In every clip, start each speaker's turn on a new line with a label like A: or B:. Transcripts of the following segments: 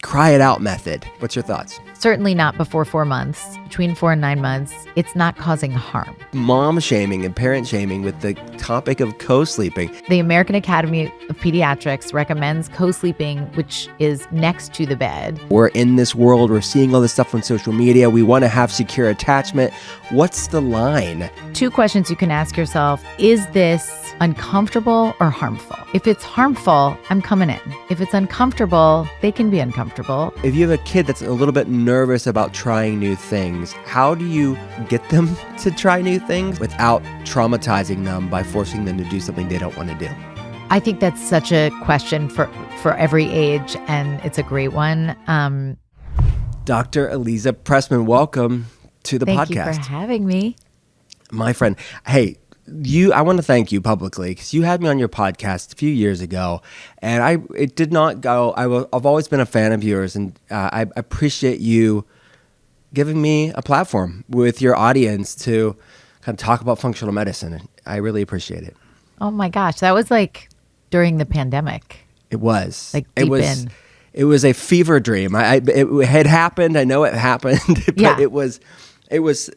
A: cry it out method. What's your thoughts?
B: Certainly not before 4 months. Between 4 and 9 months, it's not causing harm.
A: Mom shaming and parent shaming with the topic of co-sleeping.
B: The American Academy of Pediatrics recommends co-sleeping, which is next to the bed.
A: We're in this world. We're seeing all this stuff on social media. We want to have secure attachment. What's the line?
B: 2 questions you can ask yourself. Is this uncomfortable or harmful? If it's harmful, I'm coming in. If it's uncomfortable, they can be uncomfortable.
A: If you have a kid that's a little bit nervous about trying new things, how do you get them to try new things without traumatizing them by forcing them to do something they don't want to do?
B: I think that's such a question for every age, and it's a great one.
A: Dr. Aliza Pressman, welcome to the podcast.
B: Thank you for having me.
A: My friend, hey, I want to thank you publicly because you had me on your podcast a few years ago, and it did not go. I've always been a fan of yours, and I appreciate you giving me a platform with your audience to kind of talk about functional medicine. I really appreciate it.
B: Oh my gosh, that was like during the pandemic.
A: It was.
B: Like deep in.
A: It was a fever dream. It had happened. I know it happened, but
B: Yeah.
A: it was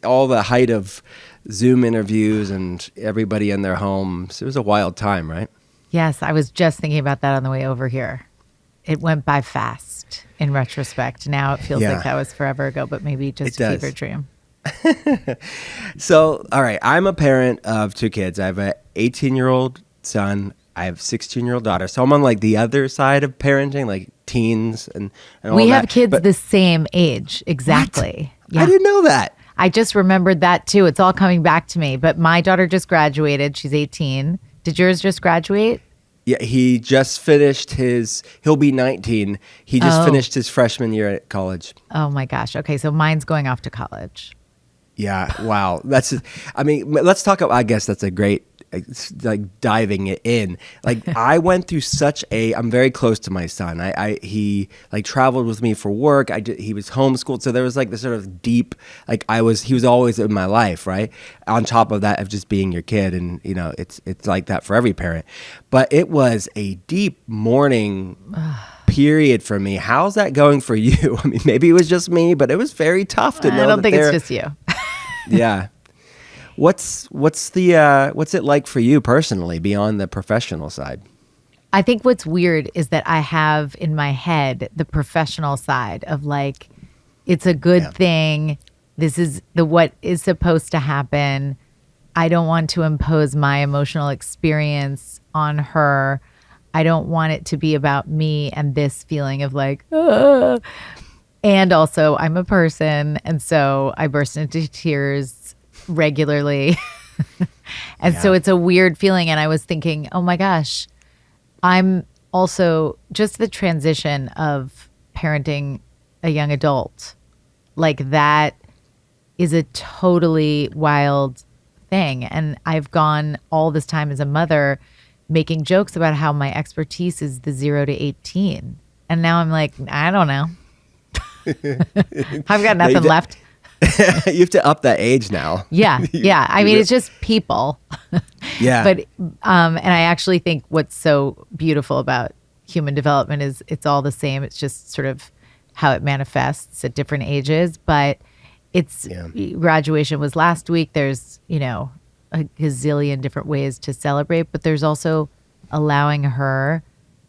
A: all the height of Zoom interviews and everybody in their homes. It was a wild time, right?
B: Yes, I was just thinking about that on the way over here. It went by fast in retrospect. Now it feels like that was forever ago, but maybe just a fever dream.
A: So, all right, I'm a parent of 2 kids. I have an 18-year-old son. I have a 16-year-old daughter. So I'm on like the other side of parenting, like teens and all
B: We
A: that.
B: have kids the same age, exactly.
A: What? Yeah. I didn't know that.
B: I just remembered that too. It's all coming back to me. But my daughter just graduated. She's 18. Did yours just graduate?
A: Yeah, he just finished he'll be 19. He just finished his freshman year at college.
B: Oh my gosh. Okay, so mine's going off to college.
A: Yeah, wow. Let's talk about, I guess that's a great, like diving it in. Like I went through I'm very close to my son. He like traveled with me for work. He was homeschooled. So there was like this sort of deep, like he was always in my life, right? On top of that of just being your kid. And you know, it's like that for every parent, but it was a deep mourning period for me. How's that going for you? I mean, maybe it was just me, but it was very tough to know.
B: I don't think it's just you.
A: Yeah. What's it like for you personally beyond the professional side?
B: I think what's weird is that I have in my head the professional side of like, it's a good thing. This is what is supposed to happen. I don't want to impose my emotional experience on her. I don't want it to be about me and this feeling of like, ugh. And also I'm a person. And so I burst into tears regularly. And so it's a weird feeling. And I was thinking, oh my gosh, I'm also just the transition of parenting a young adult. Like that is a totally wild thing. And I've gone all this time as a mother making jokes about how my expertise is the 0 to 18. And now I'm like, I don't know. I've got nothing left.
A: You have to up that age now.
B: Yeah. I mean, it's just people.
A: Yeah.
B: But and I actually think what's so beautiful about human development is it's all the same. It's just sort of how it manifests at different ages. But graduation was last week. There's, a gazillion different ways to celebrate, but there's also allowing her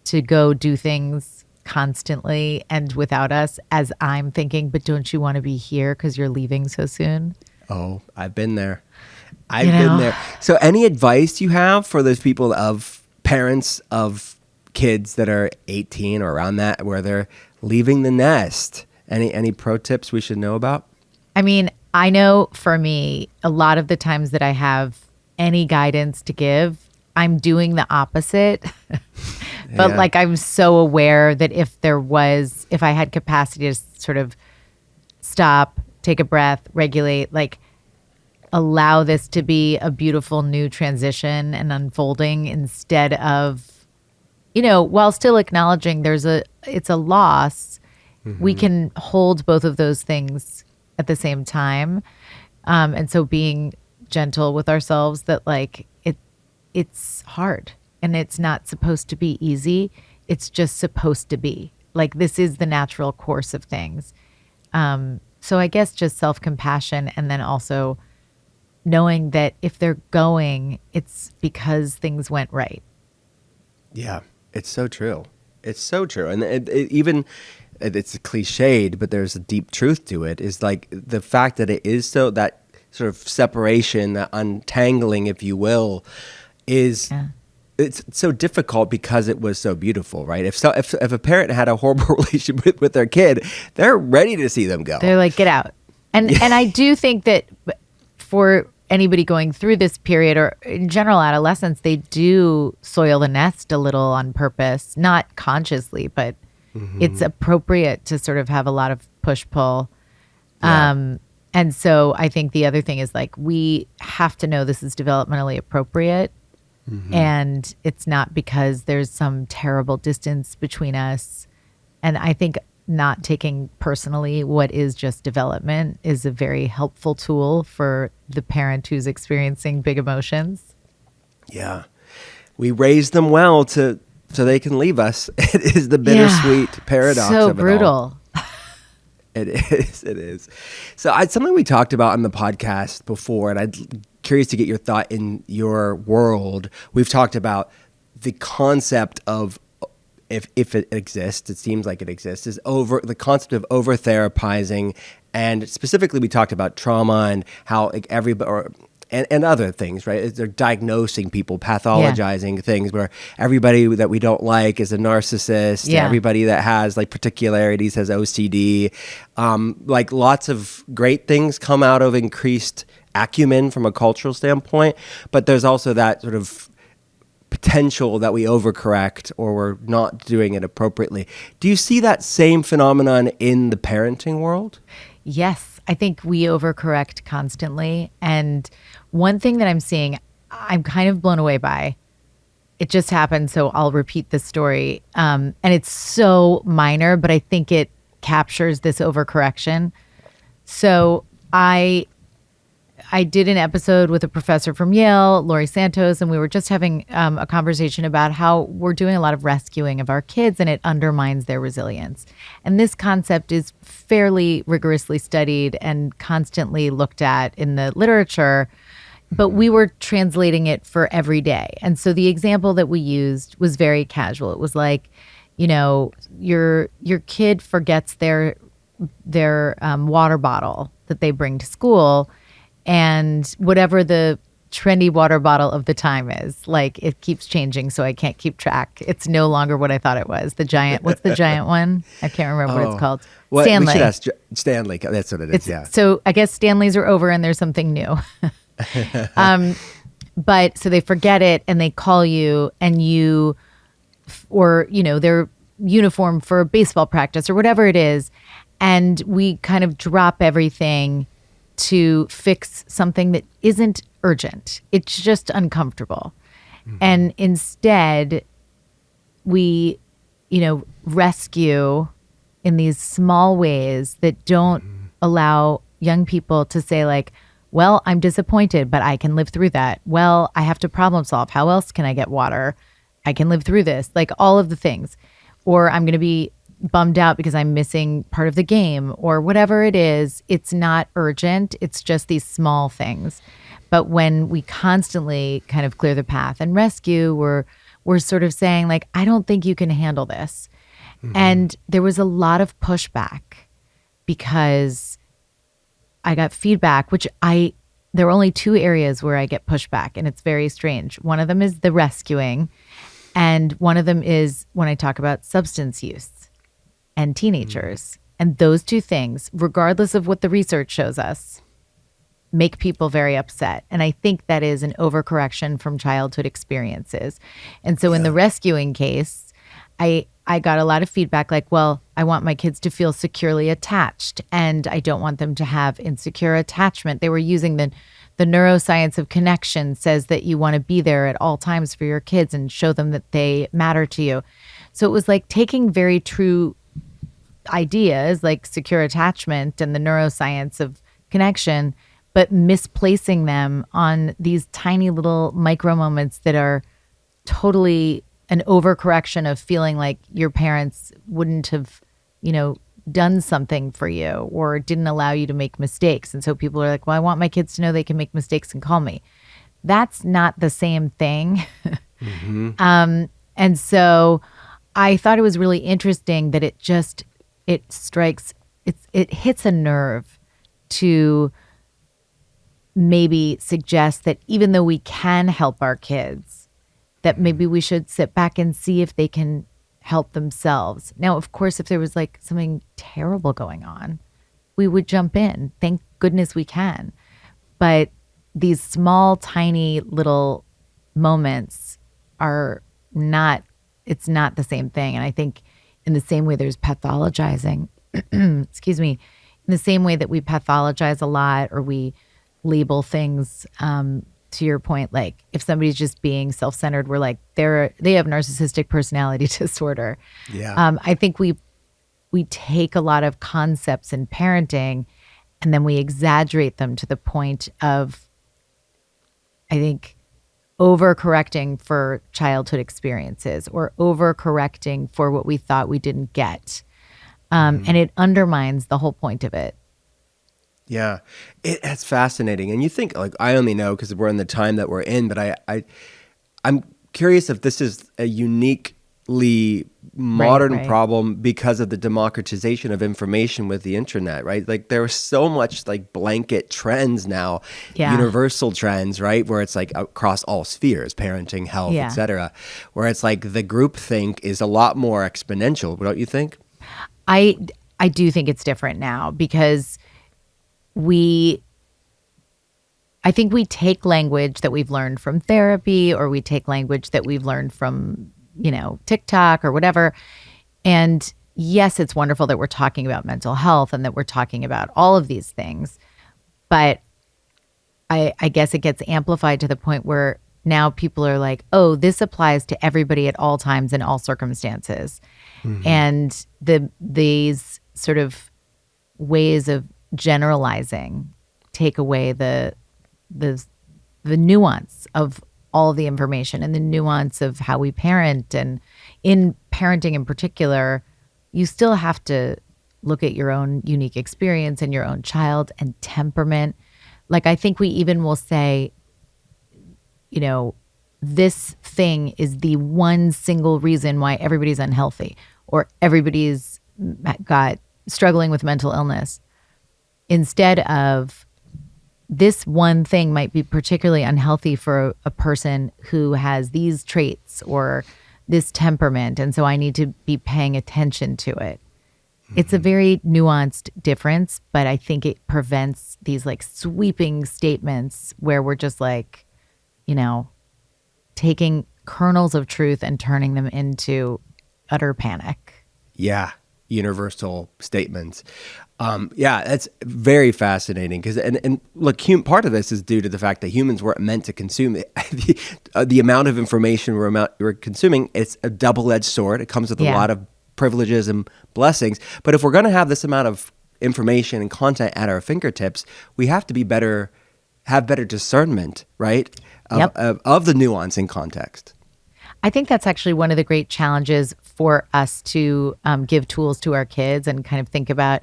B: to go do things constantly and without us, as I'm thinking, but don't you want to be here because you're leaving so soon?
A: Oh, I've been there. I've been there. So any advice you have for those people parents of kids that are 18 or around that, where they're leaving the nest? Any pro tips we should know about?
B: I mean, I know for me, a lot of the times that I have any guidance to give, I'm doing the opposite. But like, I'm so aware that if I had capacity to sort of stop, take a breath, regulate, like allow this to be a beautiful new transition and unfolding instead of, while still acknowledging it's a loss, we can hold both of those things at the same time. And so being gentle with ourselves that like it's hard. And it's not supposed to be easy. It's just supposed to be. Like this is the natural course of things. So I guess just self-compassion, and then also knowing that if they're going, it's because things went right.
A: Yeah, it's so true. It's so true. And even it's cliched, but there's a deep truth to it, is like the fact that it is so, that sort of separation, that untangling, if you will, is it's so difficult because it was so beautiful, right? If a parent had a horrible relationship with their kid, they're ready to see them go.
B: They're like, get out. And I do think that for anybody going through this period, or in general adolescence, they do soil the nest a little on purpose, not consciously, but it's appropriate to sort of have a lot of push-pull.
A: Yeah.
B: And so I think the other thing is like, we have to know this is developmentally appropriate. And it's not because there's some terrible distance between us. And I think not taking personally what is just development is a very helpful tool for the parent who's experiencing big emotions.
A: Yeah. We raise them well so they can leave us. It is the bittersweet paradox
B: so
A: of it
B: brutal.
A: all. It is. So it's something we talked about on the podcast before, and I'm curious to get your thought in your world. We've talked about the concept of, if it exists, it seems like it exists, is the concept of over-therapizing. And specifically, we talked about trauma and how like everybody, and other things, right? They're diagnosing people, pathologizing things, where everybody that we don't like is a narcissist.
B: Yeah.
A: Everybody that has like particularities has OCD. Like lots of great things come out of increased acumen from a cultural standpoint, but there's also that sort of potential that we overcorrect or we're not doing it appropriately. Do you see that same phenomenon in the parenting world?
B: Yes, I think we overcorrect constantly. And one thing that I'm seeing, I'm kind of blown away by. It just happened, so I'll repeat this story. And it's so minor, but I think it captures this overcorrection. So I did an episode with a professor from Yale, Laurie Santos, and we were just having a conversation about how we're doing a lot of rescuing of our kids and it undermines their resilience. And this concept is fairly rigorously studied and constantly looked at in the literature, but we were translating it for every day. And so the example that we used was very casual. It was like, you know, your kid forgets their water bottle that they bring to school, and whatever the trendy water bottle of the time is, like it keeps changing, so I can't keep track. It's no longer what I thought it was. The giant, what's the giant one? I can't remember what it's called.
A: Well,
B: Stanley.
A: We should ask Stanley. That's what it is. Yeah.
B: So I guess Stanleys are over and there's something new. But so they forget it and they call you, and or their uniform for baseball practice or whatever it is. And we kind of drop everything to fix something that isn't urgent. It's just uncomfortable. And instead we, rescue in these small ways that don't allow young people to say like, well, I'm disappointed, but I can live through that. Well, I have to problem solve. How else can I get water? I can live through this. Like all of the things. Or I'm going to be bummed out because I'm missing part of the game, or whatever it is. It's not urgent. It's just these small things. But when we constantly kind of clear the path and rescue, we're sort of saying like, I don't think you can handle this. And there was a lot of pushback because I got feedback, there are only two areas where I get pushback, and it's very strange. One of them is the rescuing, and one of them is when I talk about substance use and teenagers. And those two things, regardless of what the research shows us, make people very upset. And I think that is an overcorrection from childhood experiences. And so in the rescuing case, I got a lot of feedback like, well, I want my kids to feel securely attached, and I don't want them to have insecure attachment. They were using the neuroscience of connection says that you want to be there at all times for your kids and show them that they matter to you. So it was like taking very true ideas like secure attachment and the neuroscience of connection, but misplacing them on these tiny little micro moments that are totally an overcorrection of feeling like your parents wouldn't have, done something for you or didn't allow you to make mistakes. And so people are like, well, I want my kids to know they can make mistakes and call me. That's not the same thing. And so I thought it was really interesting that it hits a nerve to maybe suggest that even though we can help our kids, that maybe we should sit back and see if they can help themselves. Now, of course, if there was like something terrible going on, we would jump in. Thank goodness we can. But these small, tiny little moments it's not the same thing. And I think in the same way there's pathologizing, excuse me, in the same way that we pathologize a lot or we label things, to your point, like if somebody's just being self-centered, we're like, they have narcissistic personality disorder.
A: Yeah.
B: I think we take a lot of concepts in parenting and then we exaggerate them to the point of, I think, overcorrecting for childhood experiences or overcorrecting for what we thought we didn't get. And it undermines the whole point of it.
A: Yeah, it's fascinating. And you think, like, I only know because we're in the time that we're in, but I'm curious if this is a uniquely modern
B: Right.
A: problem because of the democratization of information with the internet, right? Like there are so much like blanket trends now,
B: Yeah.
A: universal trends, right? Where it's like across all spheres, parenting, health,
B: Yeah.
A: etc. Where it's like the groupthink is a lot more exponential, don't you think?
B: I do think it's different now because I think we take language that we've learned from therapy or we take language that we've learned from, TikTok or whatever. And yes, it's wonderful that we're talking about mental health and that we're talking about all of these things. But I guess it gets amplified to the point where now people are like, oh, this applies to everybody at all times in all circumstances. And these sort of ways of generalizing take away the nuance of all of the information and the nuance of how we parent. And in parenting in particular, you still have to look at your own unique experience and your own child and temperament. Like I think we even will say, this thing is the one single reason why everybody's unhealthy or everybody's got struggling with mental illness, instead of this one thing might be particularly unhealthy for a person who has these traits or this temperament. And so I need to be paying attention to it. It's a very nuanced difference, but I think it prevents these like sweeping statements where we're just like, taking kernels of truth and turning them into utter panic.
A: Yeah, universal statements. Yeah, that's very fascinating because and look, part of this is due to the fact that humans weren't meant to consume it. The amount of information we're consuming. It's a double-edged sword. It comes with a lot of privileges and blessings. But if we're going to have this amount of information and content at our fingertips, we have to have better discernment, right? Of the nuance in context.
B: I think that's actually one of the great challenges for us to give tools to our kids and kind of think about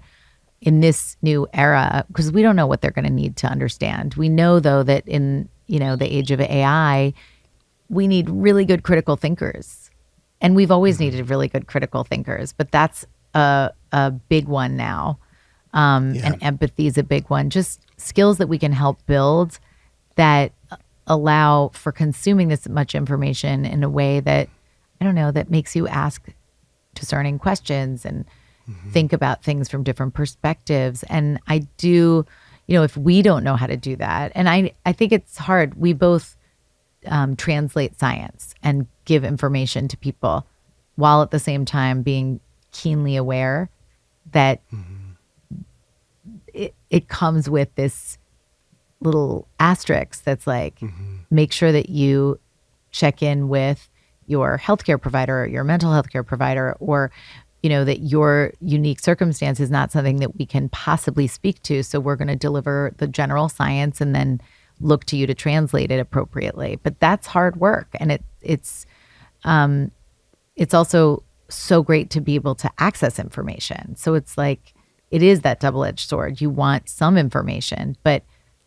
B: in this new era, because we don't know what they're going to need to understand. We know, though, that in the age of AI, we need really good critical thinkers. And we've always needed really good critical thinkers, but that's a big one now. And empathy is a big one. Just skills that we can help build that allow for consuming this much information in a way that, that makes you ask discerning questions and think about things from different perspectives. And I do, if we don't know how to do that, and I think it's hard, we both translate science and give information to people while at the same time being keenly aware that it comes with this little asterisk that's like, make sure that you check in with your healthcare provider, or your mental health care provider, or, that your unique circumstance is not something that we can possibly speak to. So we're going to deliver the general science and then look to you to translate it appropriately. But that's hard work. And it's it's also so great to be able to access information. So it's like, it is that double-edged sword. You want some information, but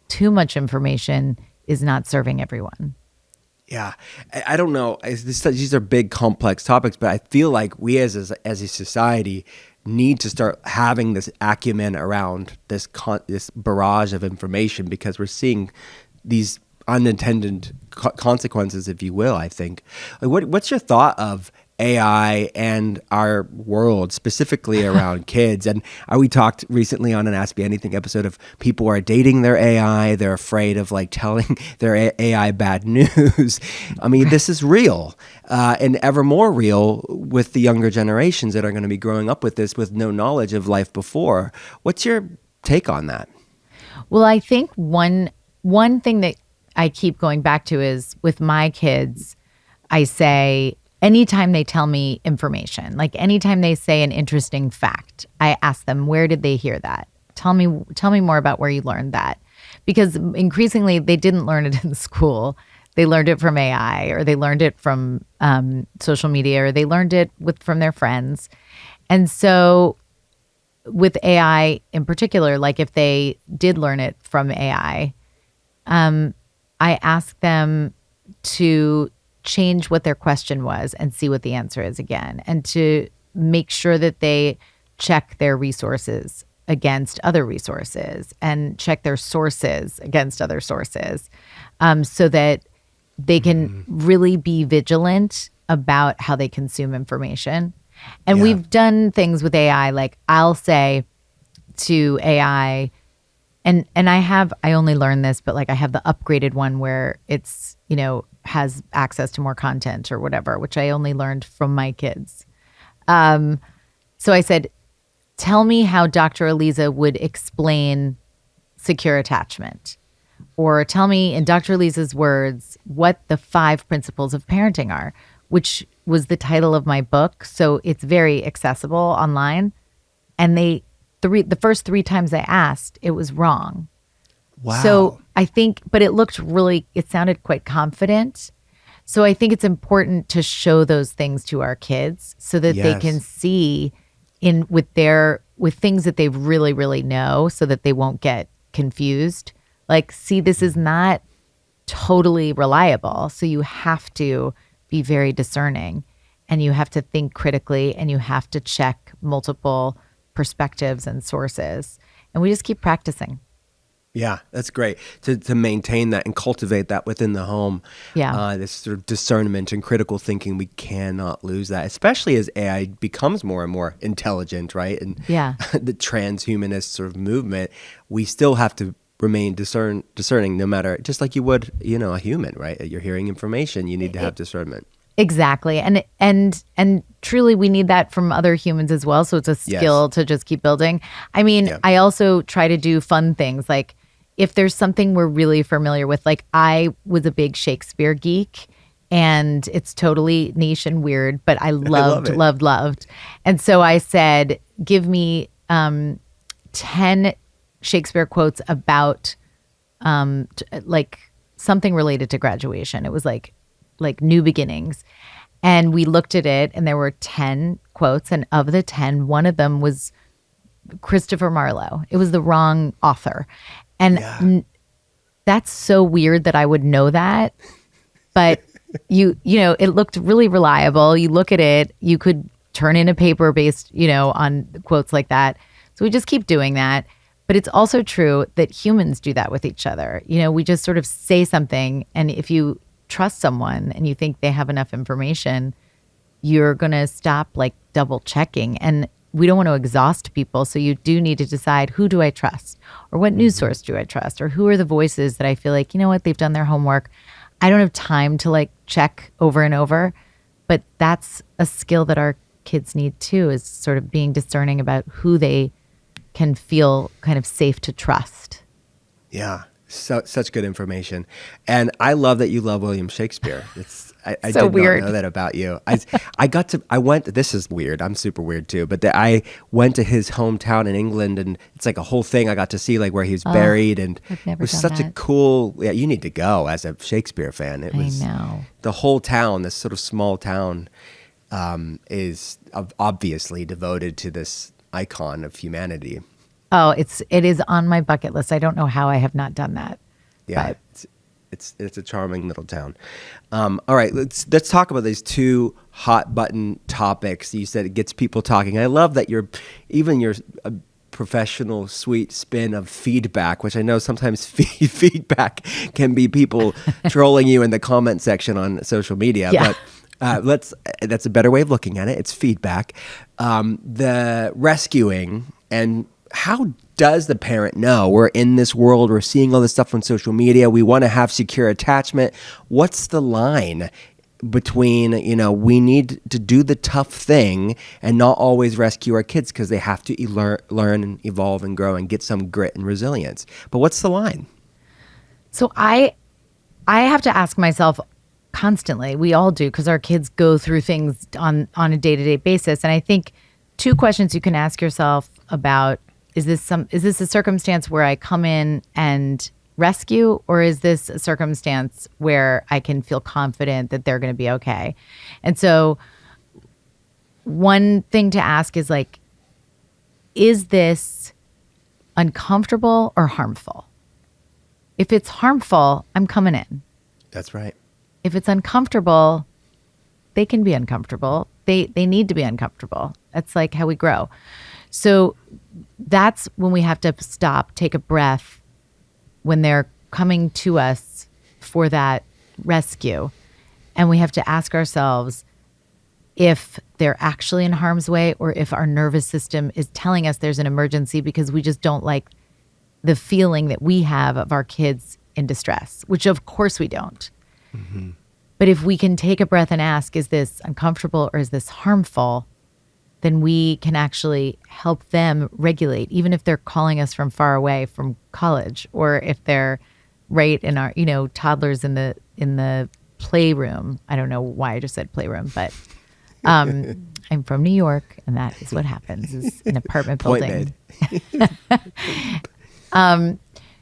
B: too much information is not serving everyone.
A: Yeah, I don't know. These are big, complex topics, but I feel like we as a society need to start having this acumen around this barrage of information, because we're seeing these unintended consequences, if you will. I think. Like, what's your thought of AI and our world, specifically around kids? And we talked recently on an Ask Me Anything episode of people are dating their AI. They're afraid of like telling their AI bad news. I mean, this is real, and ever more real with the younger generations that are going to be growing up with this with no knowledge of life before. What's your take on that?
B: Well, I think one thing that I keep going back to is with my kids, I say, anytime they tell me information, like anytime they say an interesting fact, I ask them, where did they hear that? Tell me more about where you learned that. Because increasingly they didn't learn it in school. They learned it from AI, or they learned it from social media, or they learned it from their friends. And so with AI in particular, like if they did learn it from AI, I ask them to change what their question was and see what the answer is again, and to make sure that they check their resources against other resources and check their sources against other sources, so that they can really be vigilant about how they consume information. And we've done things with AI, like I'll say to AI, and I only learned this, but like I have the upgraded one where it's, has access to more content or whatever, which I only learned from my kids. So I said, tell me how Dr. Aliza would explain secure attachment, or tell me in Dr. Aliza's words what the 5 principles of parenting are, which was the title of my book. So it's very accessible online. And the first 3 times I asked, it was wrong.
A: Wow.
B: So I think, but it sounded quite confident. So I think it's important to show those things to our kids so that they can see with things that they really, really know, so that they won't get confused. Like, see, this is not totally reliable. So you have to be very discerning, and you have to think critically, and you have to check multiple perspectives and sources. And we just keep practicing.
A: Yeah, that's great to maintain that and cultivate that within the home.
B: Yeah.
A: This sort of discernment and critical thinking, we cannot lose that, especially as AI becomes more and more intelligent, right? And the transhumanist sort of movement, we still have to remain discerning, no matter, just like you would, a human, right? You're hearing information, you need to have discernment.
B: Exactly. And truly we need that from other humans as well. So it's a skill to just keep building. I mean, I also try to do fun things, like if there's something we're really familiar with, like I was a big Shakespeare geek, and it's totally niche and weird, but I loved. And so I said, give me 10 Shakespeare quotes about like something related to graduation. It was like new beginnings. And we looked at it, and there were 10 quotes. And of the 10, one of them was Christopher Marlowe. It was the wrong author. And that's so weird that I would know that. But it looked really reliable. You look at it, you could turn in a paper based, on quotes like that. So we just keep doing that. But it's also true that humans do that with each other. We just sort of say something, and if you trust someone and you think they have enough information, you're going to stop like double checking. And we don't want to exhaust people. So you do need to decide, who do I trust, or what news source do I trust, or who are the voices that I feel like, they've done their homework. I don't have time to like check over and over, but that's a skill that our kids need too, is sort of being discerning about who they can feel kind of safe to trust.
A: Yeah. Such good information. And I love that you love William Shakespeare. I
B: so
A: did
B: weird.
A: not know that about you. This is weird. I'm super weird too. But I went to his hometown in England, and it's like a whole thing. I got to see like where he was buried, and it was such a cool, you need to go as a Shakespeare fan. I know. The whole town, this sort of small town, is obviously devoted to this icon of humanity.
B: Oh, it is on my bucket list. I don't know how I have not done that.
A: Yeah,
B: But
A: it's a charming little town. All right, let's talk about these two hot button topics. You said it gets people talking. I love that your professional sweet spin of feedback, which I know sometimes feedback can be people trolling you in the comment section on social media,
B: yeah.
A: but that's a better way of looking at it. It's feedback. The rescuing, and how does the parent know we're in this world, we're seeing all this stuff on social media, we want to have secure attachment? What's the line between, we need to do the tough thing and not always rescue our kids because they have to learn and evolve and grow and get some grit and resilience? But what's the line?
B: So I have to ask myself constantly. We all do, because our kids go through things on a day-to-day basis. And I think two questions you can ask yourself about: is this a circumstance where I come in and rescue, or is this a circumstance where I can feel confident that they're going to be okay? And so one thing to ask is like, is this uncomfortable or harmful? If it's harmful, I'm coming in.
A: That's right.
B: If it's uncomfortable, they can be uncomfortable. They need to be uncomfortable. That's like how we grow. So that's when we have to stop, take a breath when they're coming to us for that rescue. And we have to ask ourselves if they're actually in harm's way, or if our nervous system is telling us there's an emergency because we just don't like the feeling that we have of our kids in distress, which of course we don't. Mm-hmm. But if we can take a breath and ask, is this uncomfortable or is this harmful? Then we can actually help them regulate, even if they're calling us from far away from college, or if they're right in our, toddlers in the playroom. I don't know why I just said playroom, but I'm from New York, and that is what happens, is an apartment building.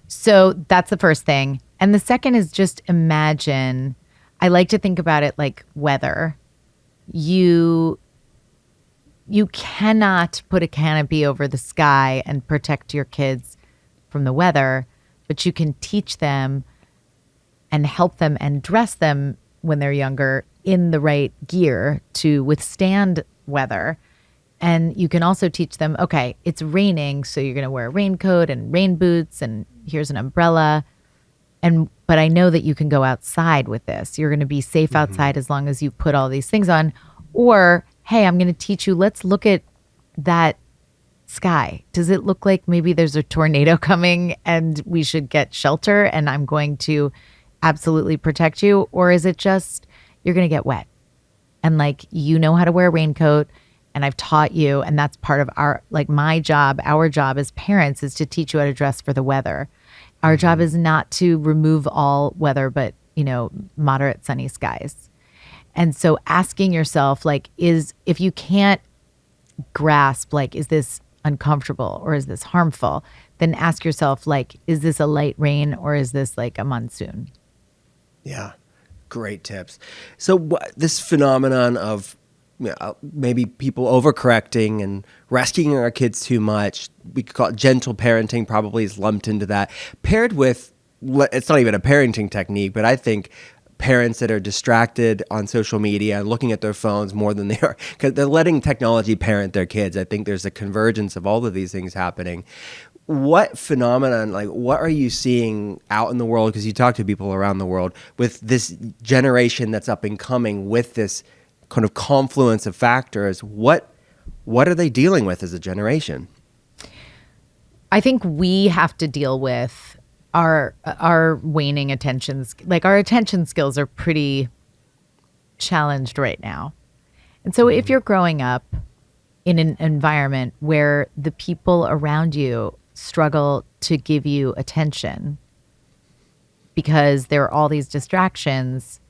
B: So that's the first thing. And the second is just imagine. I like to think about it like weather. You cannot put a canopy over the sky and protect your kids from the weather, but you can teach them and help them and dress them when they're younger in the right gear to withstand weather. And you can also teach them, okay, it's raining, so you're going to wear a raincoat and rain boots, and here's an umbrella. But I know that you can go outside with this. You're going to be safe outside as long as you put all these things on. Or, hey, I'm going to teach you, let's look at that sky. Does it look like maybe there's a tornado coming and we should get shelter, and I'm going to absolutely protect you? Or is it just you're going to get wet? And like, you know how to wear a raincoat, and I've taught you, and that's part of our job as parents is to teach you how to dress for the weather. Our job is not to remove all weather, but, moderate sunny skies. And so asking yourself, like, if you can't grasp, like, is this uncomfortable or is this harmful? Then ask yourself, like, is this a light rain or is this like a monsoon?
A: Yeah, great tips. So this phenomenon of maybe people overcorrecting and rescuing our kids too much, we could call it gentle parenting, probably is lumped into that, paired with, it's not even a parenting technique, but I think parents that are distracted on social media and looking at their phones more than they are, because they're letting technology parent their kids. I think there's a convergence of all of these things happening. What phenomenon, like what are you seeing out in the world, because you talk to people around the world, with this generation that's up and coming with this kind of confluence of factors? What are they dealing with as a generation?
B: I think we have to deal with our waning attentions. Like, our attention skills are pretty challenged right now. And so if you're growing up in an environment where the people around you struggle to give you attention because there are all these distractions,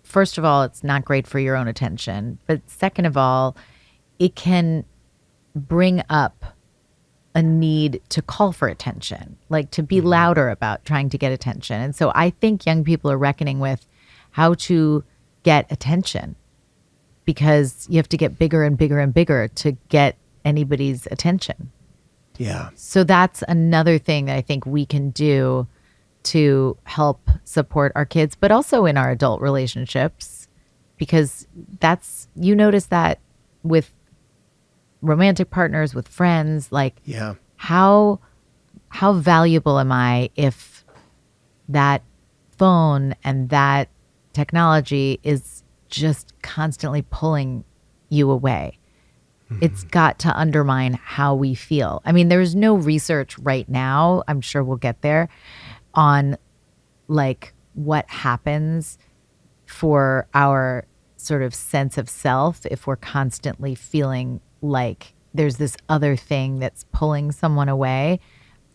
B: first of all, it's not great for your own attention. But second of all, it can bring up a need to call for attention, like to be louder about trying to get attention. And so I think young people are reckoning with how to get attention. because you have to get bigger and bigger and bigger to get anybody's attention.
A: Yeah.
B: So that's another thing that I think we can do to help support our kids, but also in our adult relationships, because you notice that with romantic partners, with friends, like
A: Yeah.
B: how valuable am I if that phone and that technology is just constantly pulling you away? It's got to undermine how we feel. I mean, there's no research right now, I'm sure we'll get there, on like what happens for our sort of sense of self if we're constantly feeling like there's this other thing that's pulling someone away.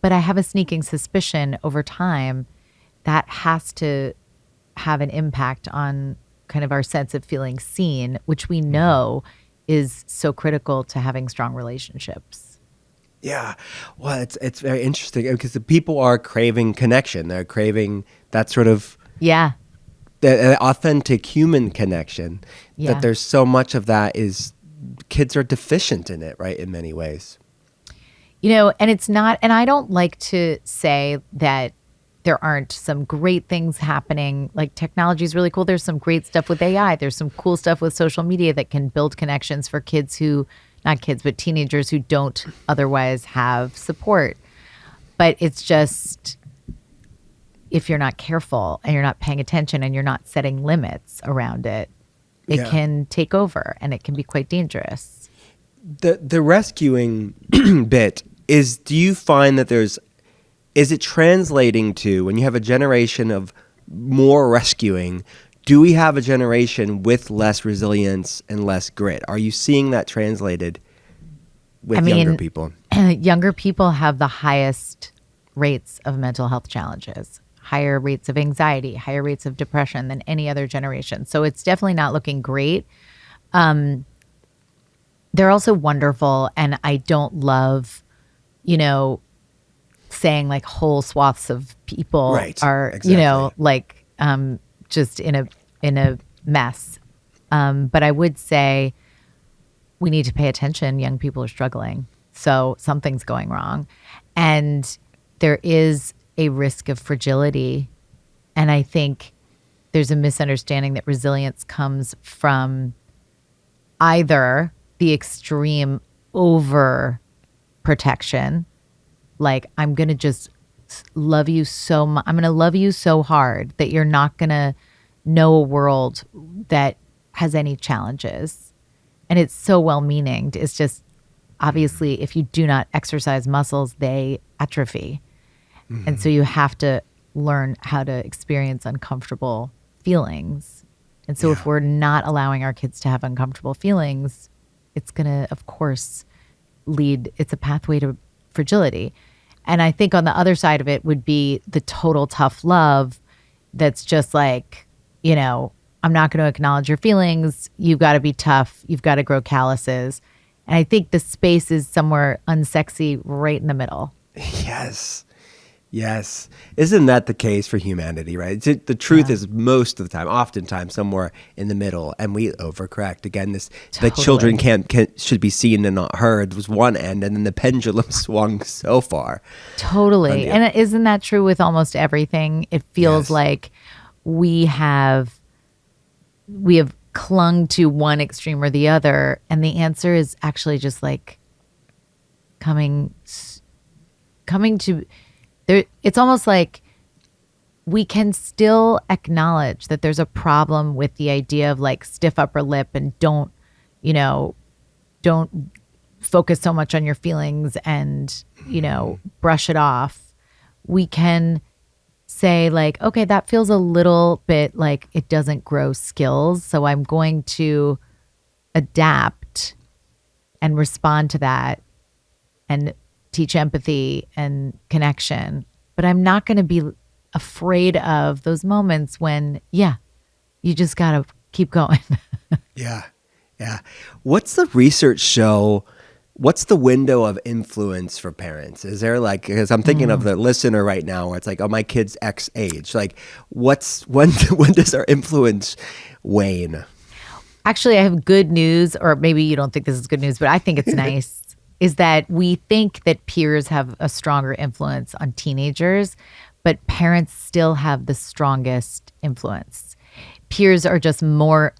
B: But I have a sneaking suspicion over time that has to have an impact on kind of our sense of feeling seen, which we know is so critical to having strong relationships.
A: Yeah. Well, it's very interesting because the people are craving connection. They're craving that sort of
B: Yeah.
A: the authentic human connection.
B: Yeah.
A: That there's so much of that is kids are deficient in it, right? In many ways.
B: And it's not, and I don't like to say that there aren't some great things happening. Like technology is really cool. There's some great stuff with AI. There's some cool stuff with social media that can build connections for kids not kids, but teenagers who don't otherwise have support. But it's just, if you're not careful and you're not paying attention and you're not setting limits around it, it can take over and it can be quite dangerous.
A: The rescuing bit is, do you find that is it translating to, when you have a generation of more rescuing, do we have a generation with less resilience and less grit? Are you seeing that translated with younger people?
B: Younger people have the highest rates of mental health challenges, higher rates of anxiety, higher rates of depression than any other generation. So it's definitely not looking great. They're also wonderful. And I don't love, saying like whole swaths of people are,
A: exactly.
B: like just in a mess. But I would say we need to pay attention. Young people are struggling. So something's going wrong. And there is a risk of fragility. And I think there's a misunderstanding that resilience comes from either the extreme over protection, like I'm going to just love you so much. I'm going to love you so hard that you're not going to know a world that has any challenges. And it's so well-meaning. It's just, obviously, if you do not exercise muscles, they atrophy. And so you have to learn how to experience uncomfortable feelings. And so if we're not allowing our kids to have uncomfortable feelings, it's going to, of course, it's a pathway to fragility. And I think on the other side of it would be the total tough love that's just like, I'm not going to acknowledge your feelings. You've got to be tough. You've got to grow calluses. And I think the space is somewhere unsexy right in the middle.
A: Yes. Isn't that the case for humanity, right? The truth is most of the time, oftentimes somewhere in the middle, and we overcorrect. Again, the children should be seen and not heard was one end, and then the pendulum swung so far.
B: Totally. And isn't that true with almost everything? It feels like we have clung to one extreme or the other, and the answer is actually just like coming to there. It's almost like we can still acknowledge that there's a problem with the idea of like stiff upper lip and don't focus so much on your feelings and brush it off. We can say like, okay, that feels a little bit like it doesn't grow skills, so I'm going to adapt and respond to that and teach empathy and connection. But I'm not going to be afraid of those moments when, you just got to keep going.
A: Yeah. What's the research show? What's the window of influence for parents? Is there because I'm thinking of the listener right now where it's like, oh, my kid's X age. Like when does our influence wane?
B: Actually, I have good news, or maybe you don't think this is good news, but I think it's nice, is that we think that peers have a stronger influence on teenagers, but parents still have the strongest influence. Peers are just more,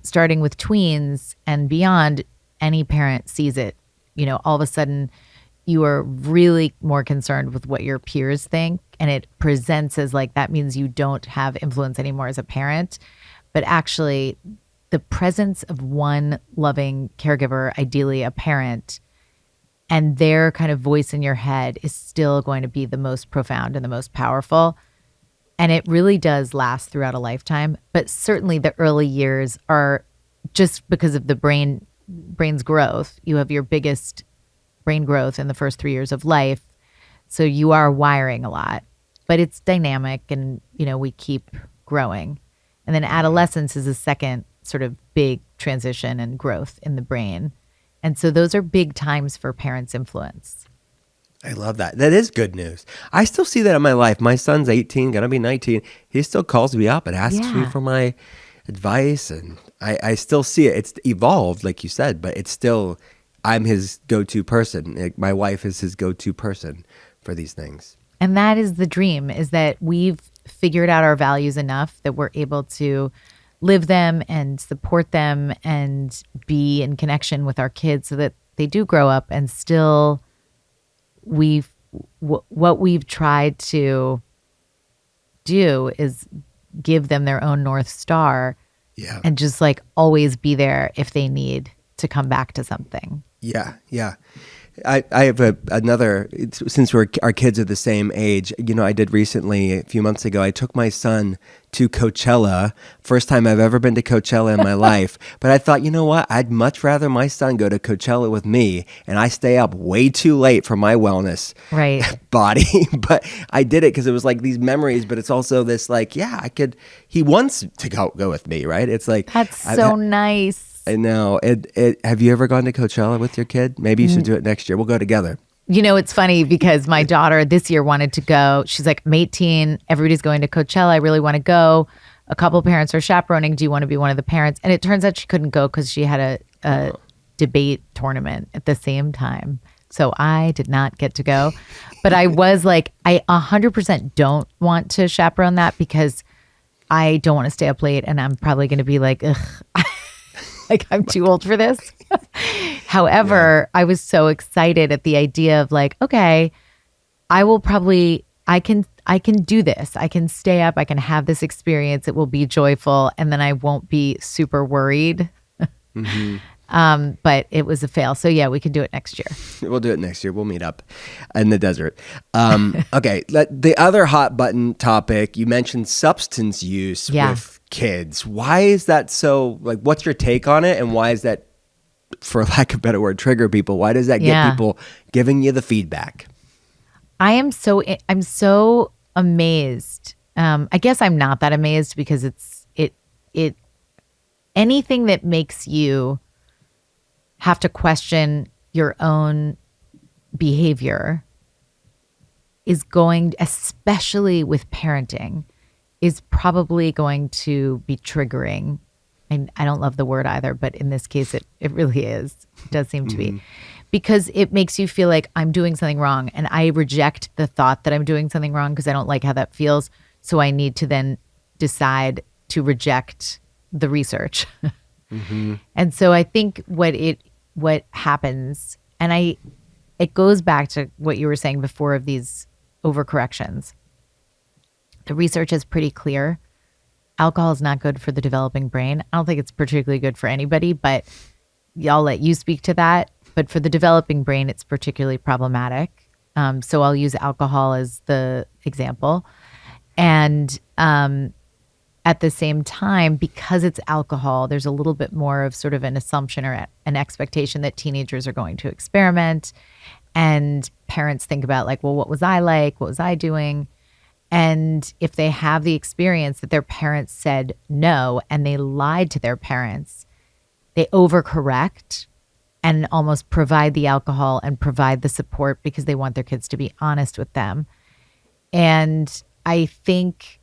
B: starting with tweens and beyond, any parent sees it. All of a sudden, you are really more concerned with what your peers think. And it presents as like that means you don't have influence anymore as a parent. But actually, the presence of one loving caregiver, ideally a parent, and their kind of voice in your head is still going to be the most profound and the most powerful. And it really does last throughout a lifetime. But certainly the early years are just because of the brain's growth. You have your biggest brain growth in the first 3 years of life. So you are wiring a lot, but it's dynamic and, we keep growing. And then adolescence is a second sort of big transition and growth in the brain. And so those are big times for parents' influence.
A: I love that. That is good news. I still see that in my life. My son's 18, gonna be 19. He still calls me up and asks me for my advice. And I still see it. It's evolved, like you said, but it's still, I'm his go-to person. Like, my wife is his go-to person for these things.
B: And that is the dream, is that we've figured out our values enough that we're able to live them and support them and be in connection with our kids so that they do grow up and still what we've tried to do is give them their own North Star and just like always be there if they need to come back to something.
A: Yeah. I have another, since our kids are the same age, I did recently, a few months ago, I took my son to Coachella. First time I've ever been to Coachella in my life. But I thought, you know what? I'd much rather my son go to Coachella with me and I stay up way too late for my wellness body. But I did it because it was like these memories, but it's also this like, he wants to go with me, right? It's like,
B: that's so nice.
A: I know. Have you ever gone to Coachella with your kid? Maybe you should do it next year. We'll go together.
B: It's funny because my daughter this year wanted to go. She's like, I'm 18. Everybody's going to Coachella. I really want to go. A couple parents are chaperoning. Do you want to be one of the parents? And it turns out she couldn't go because she had a debate tournament at the same time. So I did not get to go. But I was like, I 100% don't want to chaperone that because I don't want to stay up late. And I'm probably going to be like, ugh. Like, I'm too old for this. However, I was so excited at the idea of like, okay, I can do this. I can stay up. I can have this experience. It will be joyful. And then I won't be super worried. But it was a fail. So yeah, we can do it next year.
A: We'll do it next year. We'll meet up in the desert. Okay. The other hot button topic, you mentioned substance use with kids. Why is that so, like, what's your take on it? And why is that, for lack of a better word, trigger people? Why does that get people giving you the feedback?
B: I'm so amazed. I guess I'm not that amazed because it anything that makes you have to question your own behavior is going, especially with parenting, is probably going to be triggering. And I don't love the word either, but in this case, it really is. It does seem to be. Because it makes you feel like I'm doing something wrong. And I reject the thought that I'm doing something wrong because I don't like how that feels. So I need to then decide to reject the research. And so I think what happens, and it goes back to what you were saying before of these overcorrections. The research is pretty clear. Alcohol is not good for the developing brain. I don't think it's particularly good for anybody, but I'll let you speak to that. But for the developing brain, it's particularly problematic. So I'll use alcohol as the example. And at the same time, because it's alcohol, there's a little bit more of sort of an assumption or an expectation that teenagers are going to experiment. And parents think about like, well, what was I like? What was I doing? And if they have the experience that their parents said no and they lied to their parents, they overcorrect and almost provide the alcohol and provide the support because they want their kids to be honest with them. And I think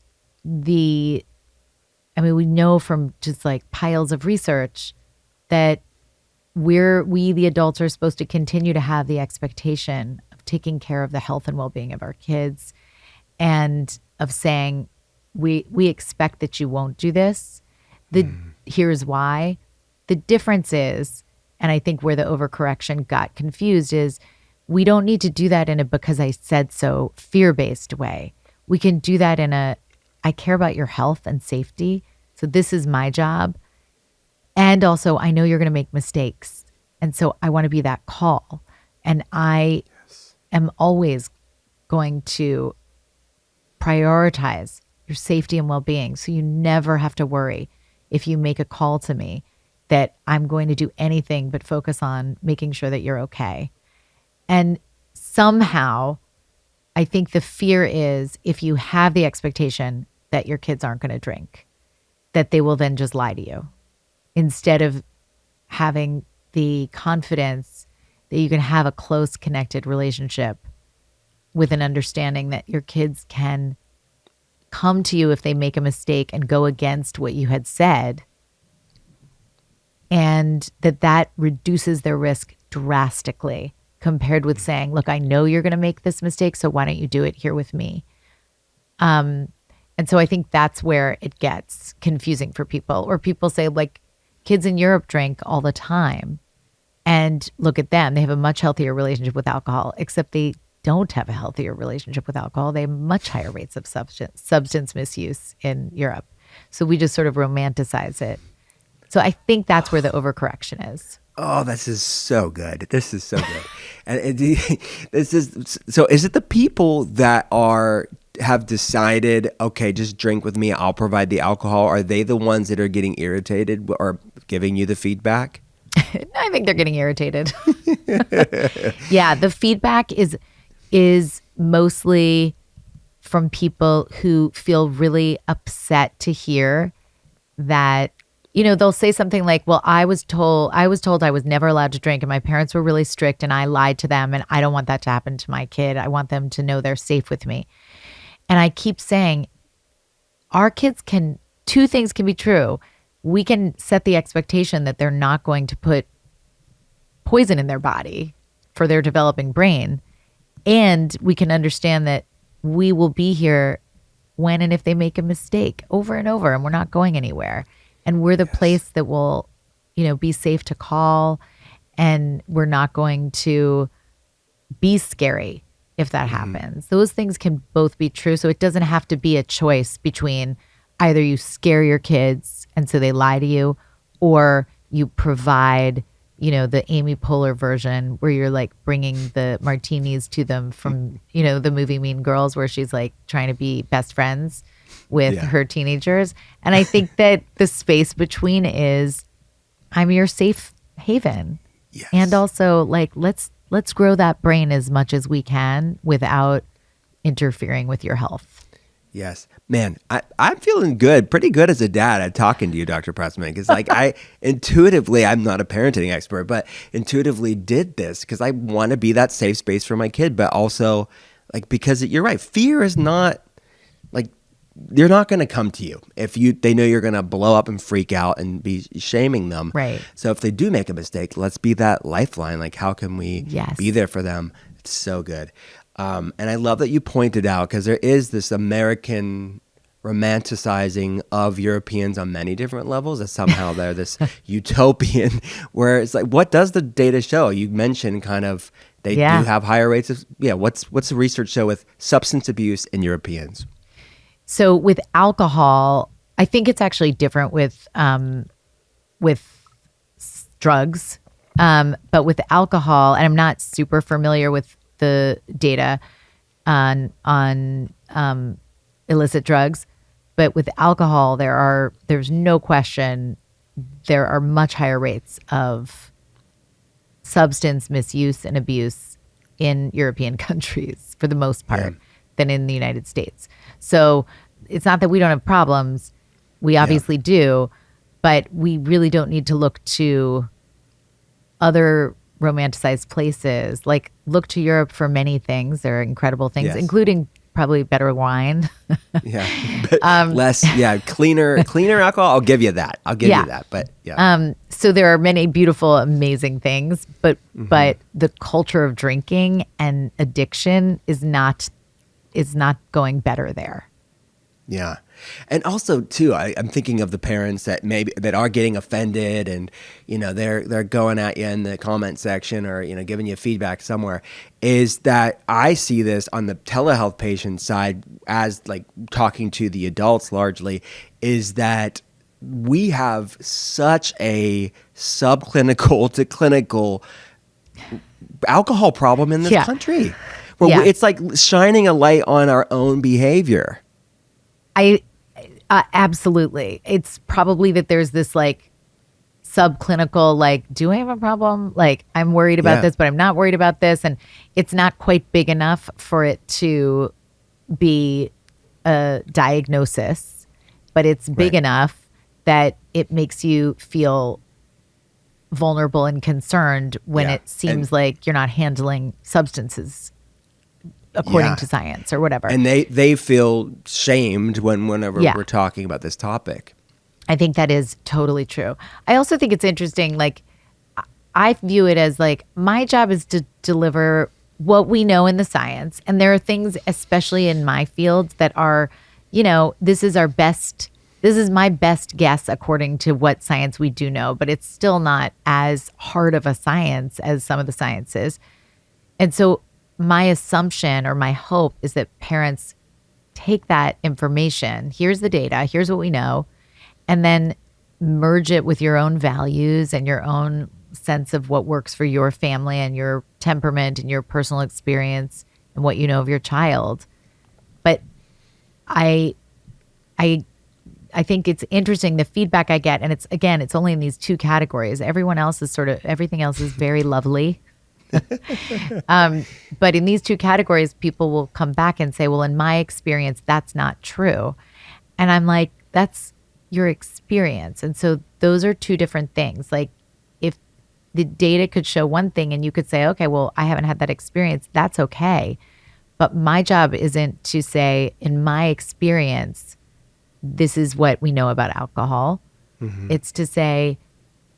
B: I mean, we know from just like piles of research that we the adults are supposed to continue to have the expectation of taking care of the health and well-being of our kids, and of saying we expect that you won't do this. Here's why. The difference is, and I think where the overcorrection got confused is, we don't need to do that in a because I said so fear-based way. We can do that in a I care about your health and safety, so this is my job. And also, I know you're going to make mistakes. And so I want to be that call. And I am always going to prioritize your safety and well-being. So you never have to worry if you make a call to me that I'm going to do anything but focus on making sure that you're okay. And somehow, I think the fear is if you have the expectation that your kids aren't going to drink, that they will then just lie to you instead of having the confidence that you can have a close, connected relationship with an understanding that your kids can come to you if they make a mistake and go against what you had said, and that reduces their risk drastically compared with saying, look, I know you're going to make this mistake, so why don't you do it here with me? And so I think that's where it gets confusing for people, or people say, like, kids in Europe drink all the time, and look at them. They have a much healthier relationship with alcohol, except they don't have a healthier relationship with alcohol. They have much higher rates of substance misuse in Europe. So we just sort of romanticize it. So I think that's where the overcorrection is.
A: Oh, this is so good. This is so good. And this is so. Is it the people that have decided, okay, just drink with me, I'll provide the alcohol? Are they the ones that are getting irritated or giving you the feedback?
B: I think they're getting irritated. Yeah, the feedback is mostly from people who feel really upset to hear that, they'll say something like, well, I was told I was never allowed to drink, and my parents were really strict, and I lied to them, and I don't want that to happen to my kid. I want them to know they're safe with me. And I keep saying, our kids two things can be true. We can set the expectation that they're not going to put poison in their body for their developing brain. And we can understand that we will be here when and if they make a mistake over and over, and we're not going anywhere. And we're the place that will, be safe to call, and we're not going to be scary if that happens. Those things can both be true. So it doesn't have to be a choice between either you scare your kids and so they lie to you, or you provide, the Amy Poehler version where you're like bringing the martinis to them from, the movie Mean Girls, where she's like trying to be best friends with her teenagers. And I think that the space between is, I'm your safe haven.
A: Yes.
B: And also, like, let's grow that brain as much as we can without interfering with your health.
A: Yes. Man, I'm feeling good, pretty good as a dad at talking to you, Dr. Pressman, because like I intuitively, I'm not a parenting expert, but intuitively did this because I want to be that safe space for my kid, but also like, because you're right, fear is not like, they're not going to come to you if they know you're going to blow up and freak out and be shaming them.
B: Right.
A: So if they do make a mistake, let's be that lifeline. Like, how can we be there for them? It's so good. And I love that you pointed out, because there is this American romanticizing of Europeans on many different levels, that somehow they're this utopian, where it's like, what does the data show? You mentioned kind of they do have higher rates of, what's the research show with substance abuse in Europeans?
B: So with alcohol, I think it's actually different with drugs, but with alcohol, and I'm not super familiar with the data on illicit drugs, but with alcohol, there's no question there are much higher rates of substance misuse and abuse in European countries for the most part than in the United States. So it's not that we don't have problems. We obviously do, but we really don't need to look to other romanticized places. Like, look to Europe for many things. There are incredible things, including probably better wine.
A: Yeah. But less, cleaner alcohol. I'll give you that. But
B: So there are many beautiful, amazing things, but the culture of drinking and addiction is not going better there.
A: Yeah. And also too, I'm thinking of the parents that are getting offended and, they're going at you in the comment section or, giving you feedback somewhere, is that I see this on the telehealth patient side as like talking to the adults largely, is that we have such a subclinical to clinical alcohol problem in this country. Where it's like shining a light on our own behavior.
B: Absolutely. It's probably that there's this like subclinical, like, do I have a problem? Like, I'm worried about this, but I'm not worried about this. And it's not quite big enough for it to be a diagnosis, but it's big enough that it makes you feel vulnerable and concerned when it seems like you're not handling substances according to science or whatever.
A: And they feel shamed whenever we're talking about this topic.
B: I think that is totally true. I also think it's interesting, like, I view it as like my job is to deliver what we know in the science. And there are things, especially in my field, that are, this is my best guess according to what science we do know, but it's still not as hard of a science as some of the sciences. And so my assumption or my hope is that parents take that information, here's the data, here's what we know, and then merge it with your own values and your own sense of what works for your family and your temperament and your personal experience and what you know of your child. But I think it's interesting, the feedback I get, and it's only in these two categories. Everything else is very lovely. But in these two categories, people will come back and say, well, in my experience, that's not true. And I'm like, that's your experience. And so those are two different things. Like, if the data could show one thing and you could say, okay, well, I haven't had that experience, that's okay. But my job isn't to say, in my experience, this is what we know about alcohol. Mm-hmm. It's to say,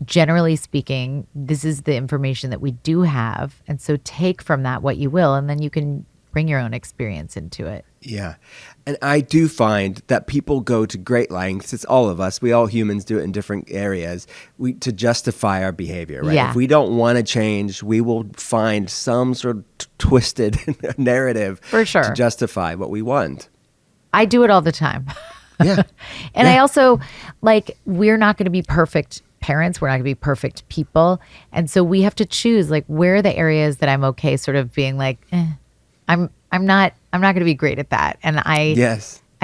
B: generally speaking, this is the information that we do have. And so take from that what you will, and then you can bring your own experience into it.
A: Yeah. And I do find that people go to great lengths. It's all of us. We all humans do it in different areas to justify our behavior, right?
B: Yeah.
A: If we don't want to change, we will find some sort of twisted narrative
B: for sure
A: to justify what we want.
B: I do it all the time.
A: Yeah.
B: And I also, like, we're not going to be perfect parents. We're not going to be perfect people. And so we have to choose, like, where are the areas that I'm okay sort of being like, I'm not going to be great at that. And I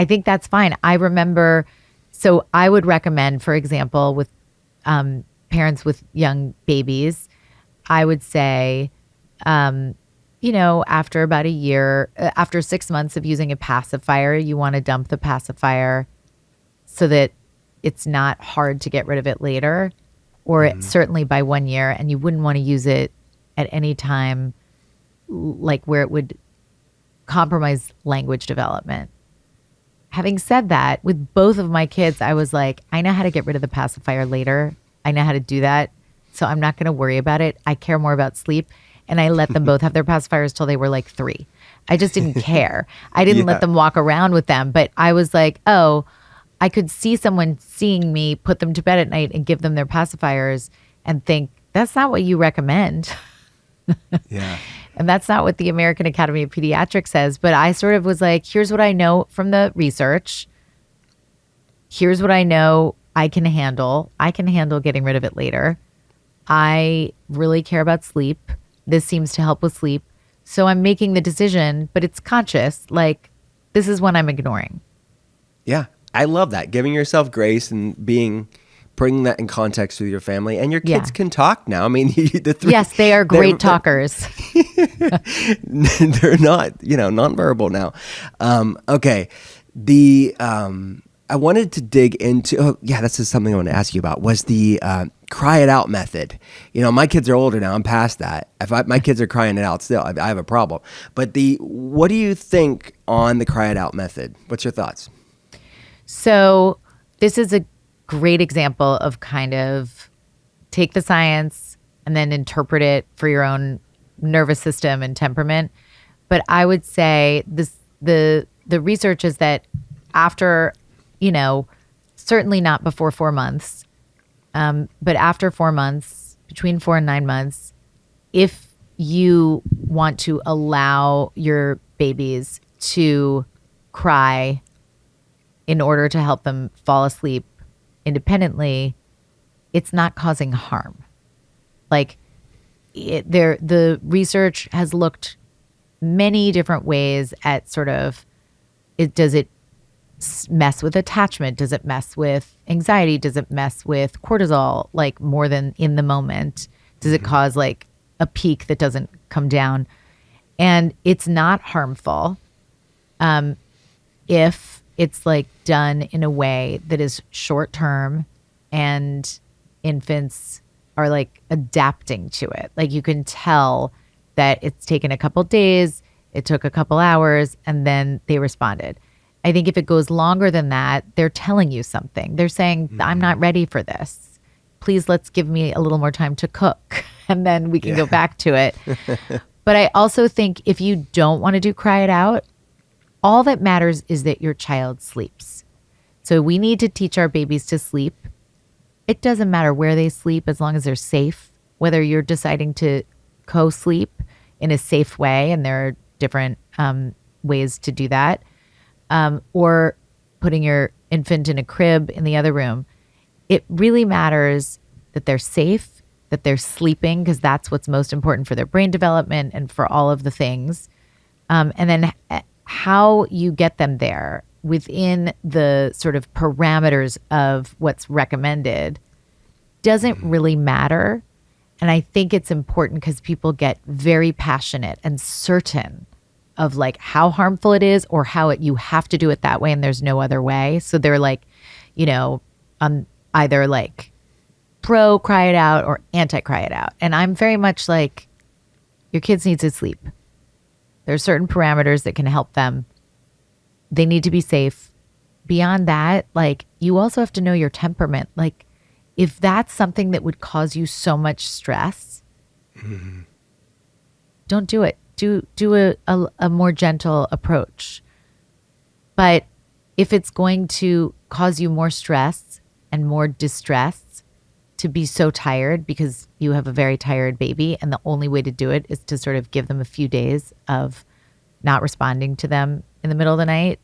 B: think that's fine. I remember, so I would recommend, for example, with parents with young babies, I would say, after about a year, after 6 months of using a pacifier, you want to dump the pacifier so that it's not hard to get rid of it later, or certainly by 1 year. And you wouldn't want to use it at any time, like where it would compromise language development. Having said that, with both of my kids, I was like, I know how to get rid of the pacifier later. I know how to do that. So I'm not going to worry about it. I care more about sleep. And I let them both have their pacifiers till they were like 3. I just didn't care. I didn't let them walk around with them. But I was like, oh, I could see someone seeing me put them to bed at night and give them their pacifiers and think, that's not what you recommend.
A: Yeah.
B: And that's not what the American Academy of Pediatrics says. But I sort of was like, here's what I know from the research. Here's what I know I can handle. I can handle getting rid of it later. I really care about sleep. This seems to help with sleep. So I'm making the decision, but it's conscious. Like, this is one I'm ignoring.
A: Yeah. I love that. Giving yourself grace and bringing that in context with your family. And your kids can talk now. I mean, the three.
B: Yes, they are great talkers.
A: They're not, nonverbal now. Okay. I wanted to dig into, oh, yeah, this is something I want to ask you about, was the cry it out method. You know, my kids are older now. I'm past that. My kids are crying it out still, I have a problem. But what do you think on the cry it out method? What's your thoughts?
B: So this is a great example of kind of take the science and then interpret it for your own nervous system and temperament. But I would say the research is that after, certainly not before 4 months, but after 4 months, between 4 and 9 months, if you want to allow your babies to cry in order to help them fall asleep independently, it's not causing harm. Like the research has looked many different ways at sort of does it mess with attachment? Does it mess with anxiety? Does it mess with cortisol, like more than in the moment? Does it cause like a peak that doesn't come down? And it's not harmful if it's like done in a way that is short term and infants are like adapting to it. Like you can tell that it's taken a couple days, it took a couple hours, and then they responded. I think if it goes longer than that, they're telling you something. They're saying, I'm not ready for this. Please, let's give me a little more time to cook, and then we can go back to it. But I also think if you don't want to do cry it out, all that matters is that your child sleeps. So we need to teach our babies to sleep. It doesn't matter where they sleep as long as they're safe, whether you're deciding to co-sleep in a safe way, and there are different ways to do that, or putting your infant in a crib in the other room. It really matters that they're safe, that they're sleeping, because that's what's most important for their brain development and for all of the things. And then how you get them there within the sort of parameters of what's recommended doesn't really matter. And I think it's important because people get very passionate and certain of like how harmful it is or how you have to do it that way and there's no other way. So they're like, either like pro cry it out or anti cry it out. And I'm very much like, your kids need to sleep. There are certain parameters that can help them. They need to be safe. Beyond that, like you also have to know your temperament. Like if that's something that would cause you so much stress, don't do it. Do a more gentle approach. But if it's going to cause you more stress and more distress to be so tired because you have a very tired baby, and the only way to do it is to sort of give them a few days of not responding to them in the middle of the night,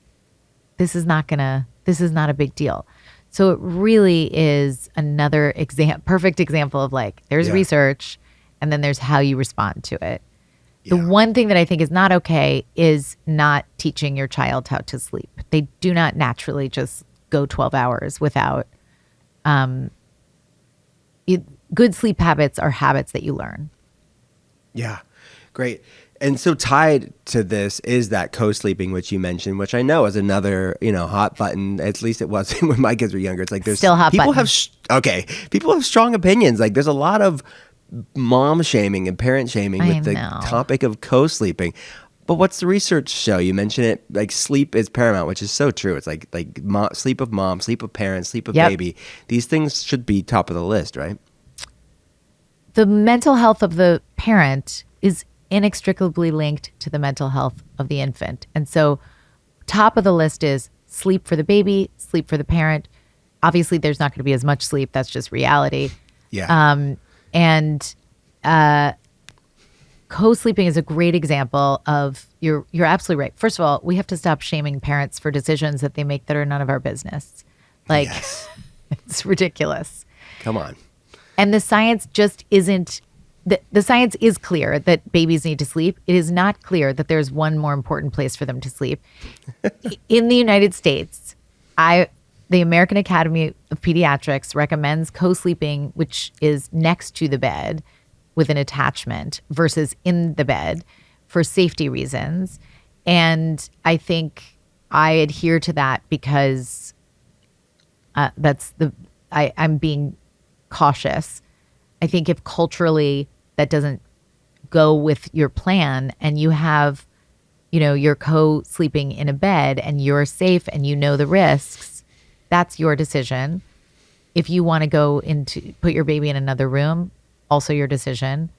B: this is not a big deal. So it really is another perfect example of like, there's research and then there's how you respond to it. The one thing that I think is not okay is not teaching your child how to sleep. They do not naturally just go 12 hours without, good sleep habits are habits that you learn.
A: Yeah, great. And so tied to this is that co-sleeping, which you mentioned, which I know is another, hot button. At least it was when my kids were younger. It's like there's
B: still hot
A: people
B: button.
A: People have strong opinions. Like there's a lot of mom shaming and parent shaming with the topic of co-sleeping. But what's the research show? You mentioned it, like sleep is paramount, which is so true. It's like sleep of mom, sleep of parent, sleep of baby. These things should be top of the list, right?
B: The mental health of the parent is inextricably linked to the mental health of the infant. And so top of the list is sleep for the baby, sleep for the parent. Obviously, there's not going to be as much sleep. That's just reality.
A: Yeah.
B: And co-sleeping is a great example of you're absolutely right. First of all, we have to stop shaming parents for decisions that they make that are none of our business. Like, it's ridiculous.
A: Come on.
B: And the science just isn't. The science is clear that babies need to sleep. It is not clear that there's one more important place for them to sleep. In the United States, the American Academy of Pediatrics recommends co-sleeping, which is next to the bed with an attachment versus in the bed for safety reasons. And I think I adhere to that because I'm being cautious. I think if culturally that doesn't go with your plan and you have, you're co-sleeping in a bed and you're safe and you know the risks, that's your decision. If you want to go into put your baby in another room, also your decision.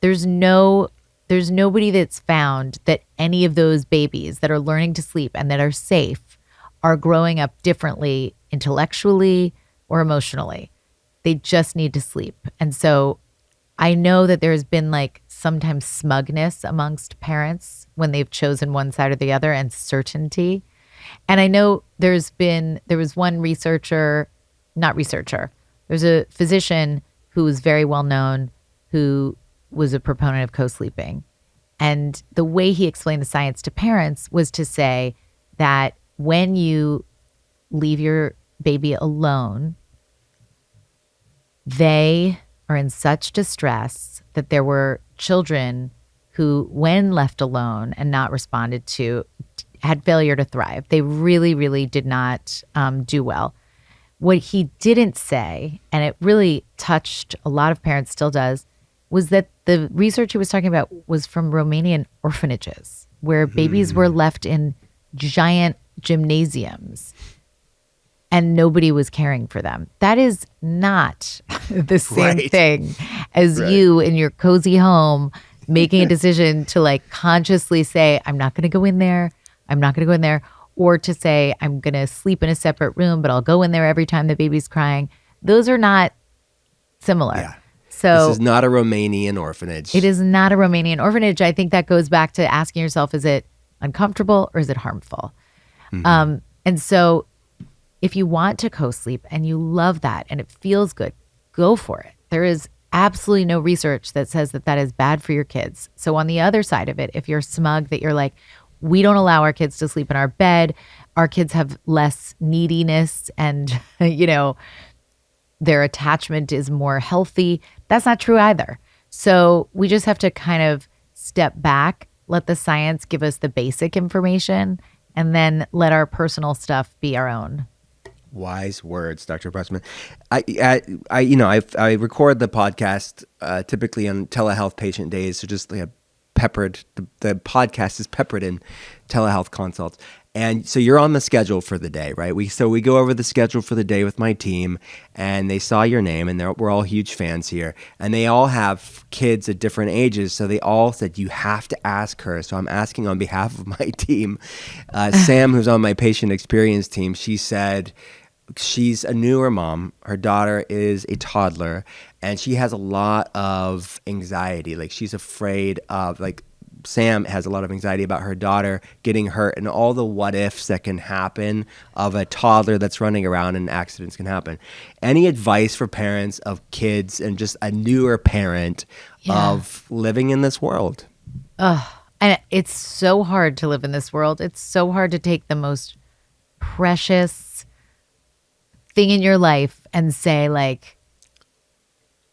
B: There's nobody that's found that any of those babies that are learning to sleep and that are safe are growing up differently intellectually or emotionally. They just need to sleep. And so I know that there's been like sometimes smugness amongst parents when they've chosen one side or the other and certainty. And I know there was one researcher, not researcher, there's a physician who was very well known who was a proponent of co-sleeping. And the way he explained the science to parents was to say that when you leave your baby alone, they are in such distress that there were children who, when left alone and not responded to, had failure to thrive. They really, really did not do well. What he didn't say, and it really touched a lot of parents, still does, was that the research he was talking about was from Romanian orphanages where babies were left in giant gymnasiums and nobody was caring for them. That is not the same
A: Right.
B: thing as
A: Right.
B: you in your cozy home making a decision to like consciously say, I'm not going to go in there. I'm not going to go in there. Or to say, I'm going to sleep in a separate room, but I'll go in there every time the baby's crying. Those are not similar.
A: Yeah.
B: So
A: This is not a Romanian orphanage.
B: it is not a Romanian orphanage. I think that goes back to asking yourself, is it uncomfortable or is it harmful? And so if you want to co-sleep and you love that and it feels good, go for it. There is absolutely no research that says that that is bad for your kids. So on the other side of it, if you're smug that you're like, we don't allow our kids to sleep in our bed, our kids have less neediness and, their attachment is more healthy. That's not true either. So we just have to kind of step back, let the science give us the basic information, and then let our personal stuff be our own.
A: Wise words, Dr. Pressman. I record the podcast typically on telehealth patient days, so just peppered. The podcast is peppered in telehealth consults, and so you're on the schedule for the day, right? We go over the schedule for the day with my team, and they saw your name, and we're all huge fans here, and they all have kids at different ages, so they all said you have to ask her. So I'm asking on behalf of my team, Sam, who's on my patient experience team. She said she's a newer mom. Her daughter is a toddler, and she has a lot of anxiety. Like she's afraid of Sam has a lot of anxiety about her daughter getting hurt and all the what ifs that can happen of a toddler that's running around and accidents can happen. Any advice for parents of kids and just a newer parent of living in this world?
B: And it's so hard to live in this world. It's so hard to take the most precious thing in your life and say, like,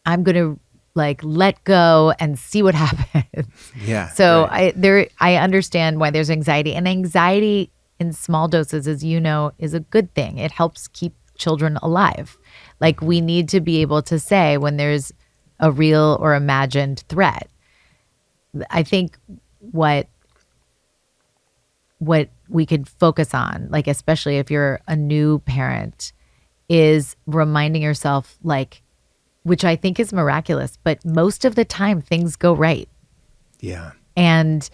B: I'm going to let go and see what happens.
A: Yeah.
B: So
A: right.
B: I understand why there's anxiety, and anxiety in small doses, as you know, is a good thing. It helps keep children alive. Like we need to be able to say when there's a real or imagined threat. I think what we could focus on, like especially if you're a new parent, is reminding yourself, like, which I think is miraculous, but most of the time things go right.
A: Yeah.
B: And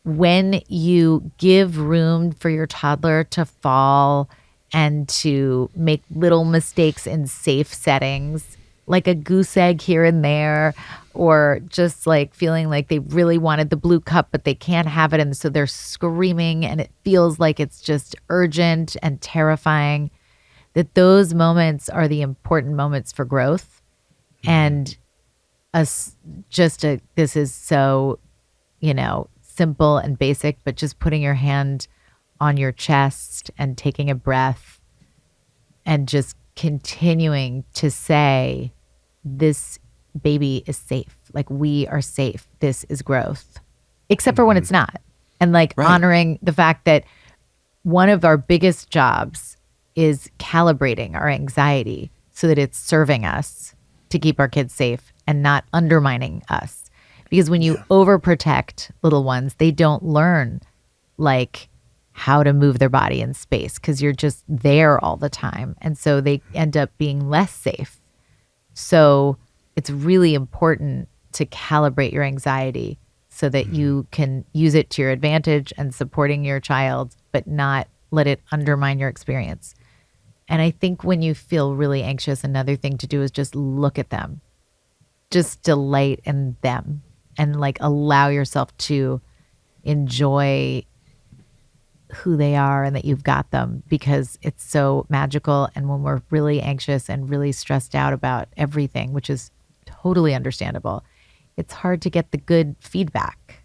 B: when you give room for your toddler to fall and to make little mistakes in safe settings, like a goose egg here and there, or just like feeling like they really wanted the blue cup, but they can't have it. And so they're screaming and it feels like it's just urgent and terrifying, that those moments are the important moments for growth. And this is so, simple and basic, but just putting your hand on your chest and taking a breath and just continuing to say, this baby is safe. Like we are safe. This is growth, except for when it's not. And
A: Right.
B: honoring the fact that one of our biggest jobs is calibrating our anxiety so that it's serving us to keep our kids safe and not undermining us. Because when you overprotect little ones, they don't learn like how to move their body in space because you're just there all the time. And so they end up being less safe. So it's really important to calibrate your anxiety so that you can use it to your advantage and supporting your child, but not let it undermine your experience. And I think when you feel really anxious, another thing to do is just look at them, just delight in them, and like allow yourself to enjoy who they are and that you've got them, because it's so magical. And when we're really anxious and really stressed out about everything, which is totally understandable, it's hard to get the good feedback.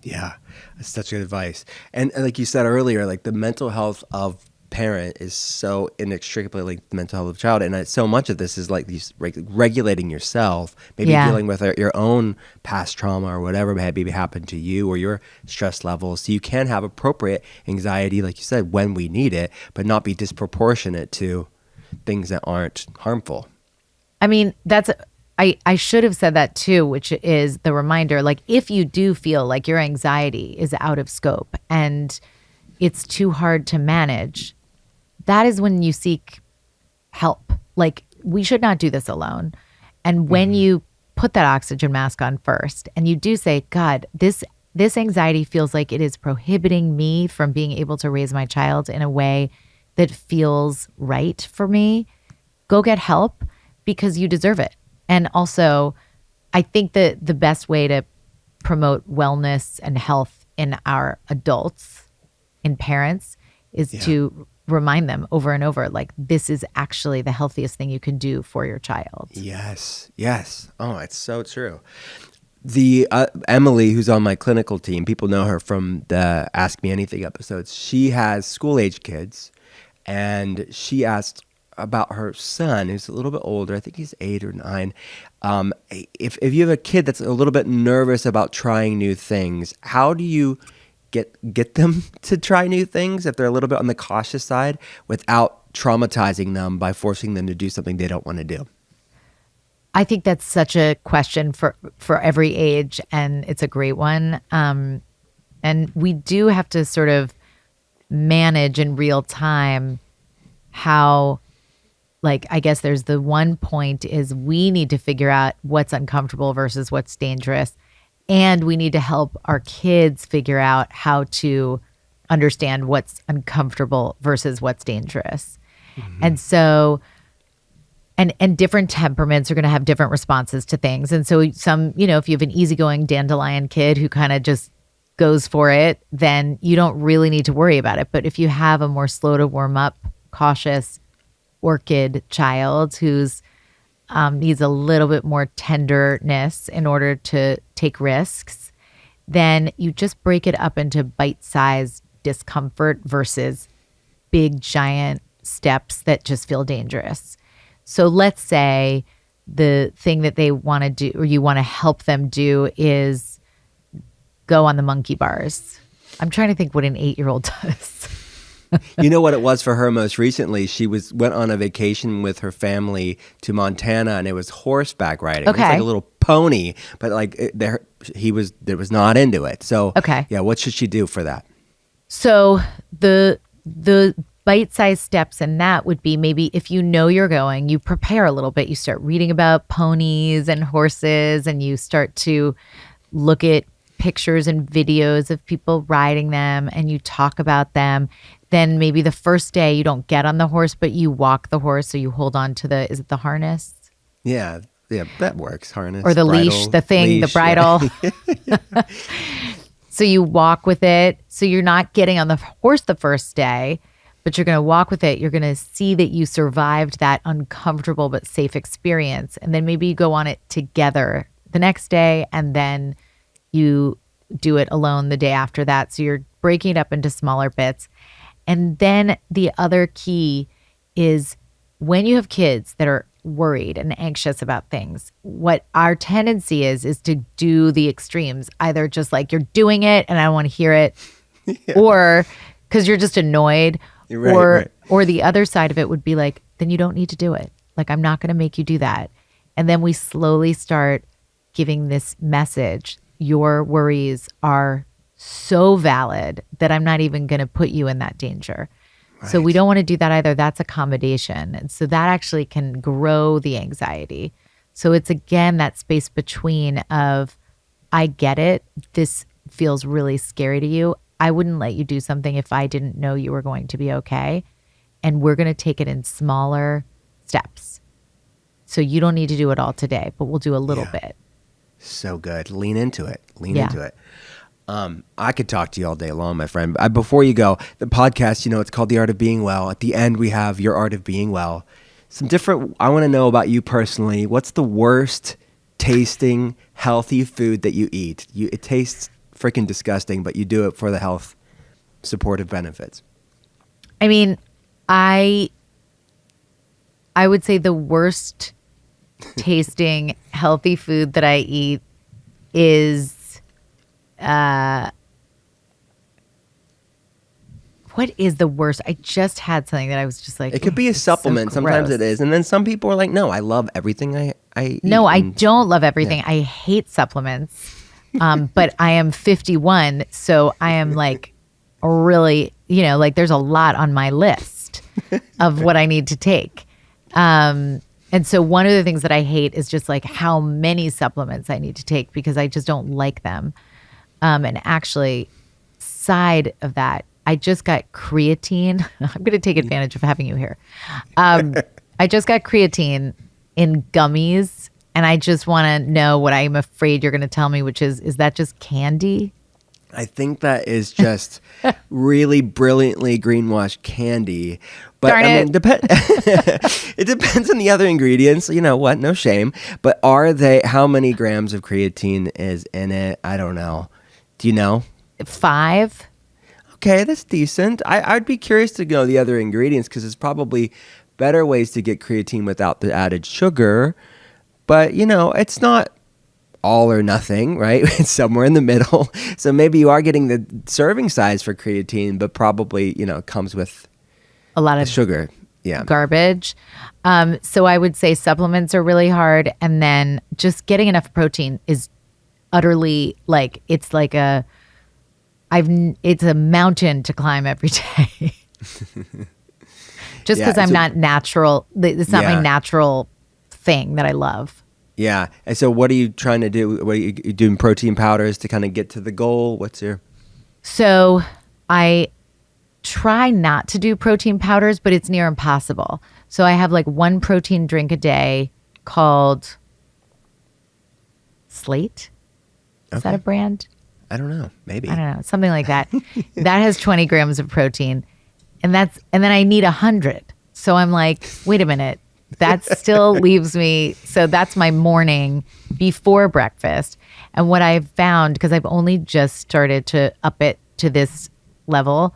A: Yeah, that's such good advice. And like you said earlier, like the mental health of parent is so inextricably linked to the mental health of child. And so much of this is like these regulating yourself, maybe dealing with your own past trauma or whatever maybe happened to you or your stress levels. So you can have appropriate anxiety, like you said, when we need it, but not be disproportionate to things that aren't harmful.
B: I mean, I should have said that too, which is the reminder, like if you do feel like your anxiety is out of scope and it's too hard to manage, that is when you seek help. Like we should not do this alone. And when you put that oxygen mask on first and you do say, God, this anxiety feels like it is prohibiting me from being able to raise my child in a way that feels right for me, go get help because you deserve it. And also, I think that the best way to promote wellness and health in our adults, in parents, is to remind them over and over, like, this is actually the healthiest thing you can do for your child.
A: Yes. Oh, it's so true. The Emily, who's on my clinical team, people know her from the Ask Me Anything episodes. She has school-age kids, and she asked about her son, who's a little bit older. I think he's 8 or 9. If you have a kid that's a little bit nervous about trying new things, how do you get them to try new things if they're a little bit on the cautious side without traumatizing them by forcing them to do something they don't want to do?
B: I think that's such a question for every age, and it's a great one. And we do have to sort of manage in real time how, like, I guess there's the one point is we need to figure out what's uncomfortable versus what's dangerous. And we need to help our kids figure out how to understand what's uncomfortable versus what's dangerous. And so, and different temperaments are going to have different responses to things. And so some, if you have an easygoing dandelion kid who kind of just goes for it, then you don't really need to worry about it. But if you have a more slow to warm up, cautious orchid child who's needs a little bit more tenderness in order to take risks, then you just break it up into bite-sized discomfort versus big, giant steps that just feel dangerous. So let's say the thing that they want to do or you want to help them do is go on the monkey bars. I'm trying to think what an 8-year-old does.
A: You know what it was for her most recently? She went on a vacation with her family to Montana, and it was horseback riding.
B: Okay.
A: It was like a little pony, but like he was not into it. So yeah, what should she do for that?
B: So the bite-sized steps in that would be maybe if you know you're going, you prepare a little bit. You start reading about ponies and horses, and you start to look at pictures and videos of people riding them, and you talk about them. Then maybe the first day you don't get on the horse, but you walk the horse, so you hold on to is it the harness?
A: Yeah, that works. Harness.
B: Or the
A: bridle,
B: leash, the thing, the bridle. Yeah. So you walk with it. So you're not getting on the horse the first day, but you're going to walk with it. You're going to see that you survived that uncomfortable but safe experience. And then maybe you go on it together the next day, and then you do it alone the day after that. So you're breaking it up into smaller bits. And then the other key is when you have kids that are worried and anxious about things, what our tendency is to do the extremes. Either just like you're doing it and I don't want to hear it, or because you're just annoyed, Or the other side of it would be like, then you don't need to do it. Like, I'm not going to make you do that. And then we slowly start giving this message. Your worries are so valid that I'm not even going to put you in that danger. Right. So we don't want to do that either. That's accommodation. And so that actually can grow the anxiety. So it's again that space between of, I get it. This feels really scary to you. I wouldn't let you do something if I didn't know you were going to be okay. And we're going to take it in smaller steps. So you don't need to do it all today, but we'll do a little bit.
A: So good. Lean into it. Lean into it. I could talk to you all day long, my friend. Before you go, the podcast, it's called The Art of Being Well. At the end, we have Your Art of Being Well. I want to know about you personally. What's the worst tasting healthy food that you eat? It tastes freaking disgusting, but you do it for the health supportive benefits.
B: I mean, I would say the worst tasting healthy food that I eat is what is the worst? I just had something that I was just like,
A: it could be a supplement.
B: So
A: sometimes it is. And then some people are like, no, I love everything I eat.
B: No, I don't love everything. I hate supplements. But I am 51. So I am like really, like there's a lot on my list of what I need to take. And so one of the things that I hate is just like how many supplements I need to take because I just don't like them. And actually, side of that, I just got creatine. I'm going to take advantage of having you here. I just got creatine in gummies, and I just want to know what I'm afraid you're going to tell me, which is that just candy?
A: I think that is just really brilliantly greenwashed candy. But
B: Darn
A: I mean, it depends on the other ingredients. You know what? No shame. But how many grams of creatine is in it? I don't know. Do you know?
B: 5.
A: Okay, that's decent. I'd be curious to know the other ingredients because there's probably better ways to get creatine without the added sugar. But, it's not all or nothing, right? It's somewhere in the middle. So maybe you are getting the serving size for creatine, but probably, it comes with
B: a lot of
A: sugar.
B: Garbage. So I would say supplements are really hard. And then just getting enough protein is utterly it's a mountain to climb every day. Just because I'm not natural. It's not my natural thing that I love.
A: Yeah. And so what are you trying to do? What are you doing protein powders to kind of get to the goal?
B: So I try not to do protein powders, but it's near impossible. So I have like one protein drink a day called Slate. Is that a brand?
A: I don't know. Maybe.
B: I don't know. Something like that. That has 20 grams of protein. And then I need 100. So I'm like, wait a minute. That still leaves me. So that's my morning before breakfast. And what I've found, because I've only just started to up it to this level,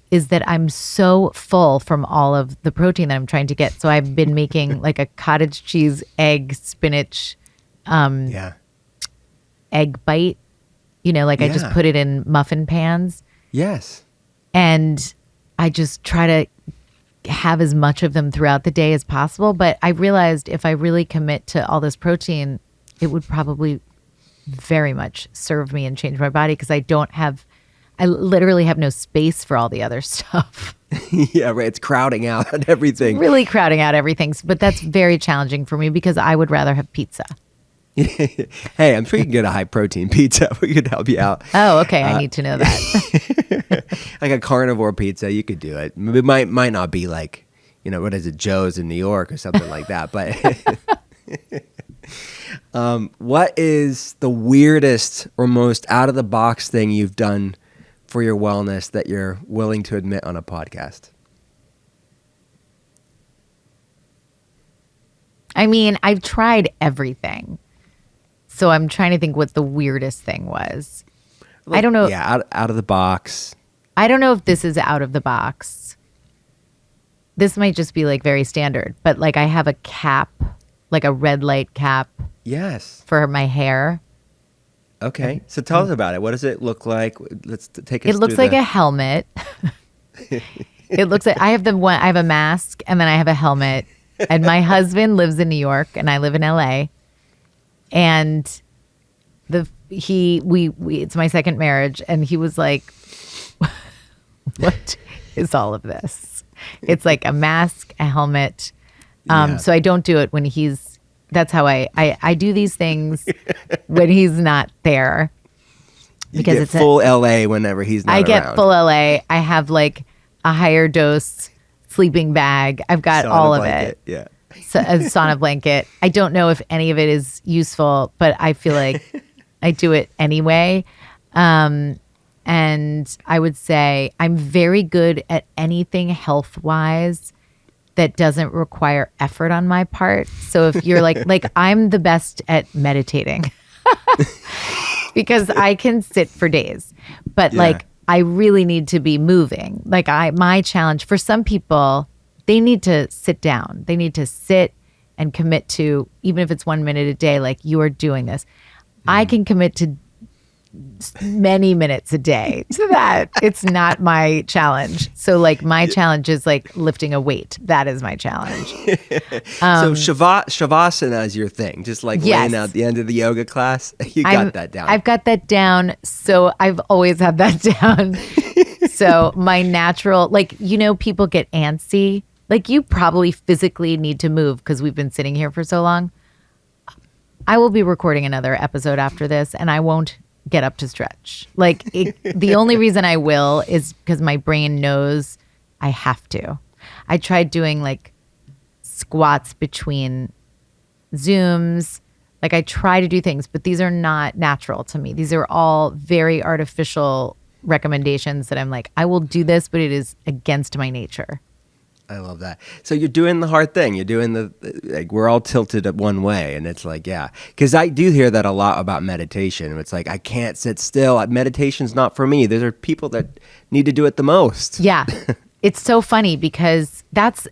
B: is that I'm so full from all of the protein that I'm trying to get. So I've been making like a cottage cheese, egg, spinach, egg bite. I just put it in muffin pans.
A: Yes.
B: And I just try to have as much of them throughout the day as possible. But I realized if I really commit to all this protein, it would probably very much serve me and change my body because I literally have no space for all the other stuff.
A: Yeah, right. It's crowding out everything.
B: Really crowding out everything. But that's very challenging for me because I would rather have pizza.
A: Hey, I'm sure you can get a high protein pizza. We could help you out.
B: Oh, okay. I need to know that.
A: Like a carnivore pizza, you could do it. It might not be like, what is it, Joe's in New York or something like that. But what is the weirdest or most out of the box thing you've done for your wellness that you're willing to admit on a podcast?
B: I mean, I've tried everything. So I'm trying to think what the weirdest thing was. I don't know.
A: Yeah, out of the box.
B: I don't know if this is out of the box. This might just be like very standard, but like I have a cap, like a red light cap.
A: Yes.
B: For my hair.
A: Okay. So tell us about it. What does it look like? Let's take us
B: It looks like a helmet. It looks like I have a mask and then I have a helmet. And my husband lives in New York and I live in LA. And it's my second marriage, and he was like, what is all of this? It's like a mask, a helmet. So I don't do it when that's how I do these things when he's not there.
A: Because it's full LA whenever he's not around.
B: I get full LA. I have like a higher dose sleeping bag. I've got all of it.
A: Yeah.
B: So, a sauna blanket. I don't know if any of it is useful, but I feel like I do it anyway. And I would say I'm very good at anything health-wise that doesn't require effort on my part. So if you're like I'm the best at meditating because I can sit for days, but like I really need to be moving. Like my challenge for some people, they need to sit down. They need to sit and commit to, even if it's 1 minute a day, like you are doing this. I can commit to many minutes a day to that. It's not my challenge. So like my challenge is like lifting a weight. That is my challenge.
A: So Shavasana is your thing. Just like laying out the end of the yoga class. You got that down.
B: I've got that down. So I've always had that down. So my natural, like, people get antsy. Like you probably physically need to move because we've been sitting here for so long. I will be recording another episode after this and I won't get up to stretch. Like the only reason I will is because my brain knows I have to. I tried doing like squats between Zooms. Like I try to do things, but these are not natural to me. These are all very artificial recommendations that I'm like, I will do this, but it is against my nature.
A: I love that. So you're doing the hard thing. You're doing like we're all tilted at one way. And it's like, yeah. Because I do hear that a lot about meditation. It's like, I can't sit still. Meditation's not for me. There are people that need to do it the most.
B: Yeah. It's so funny because that's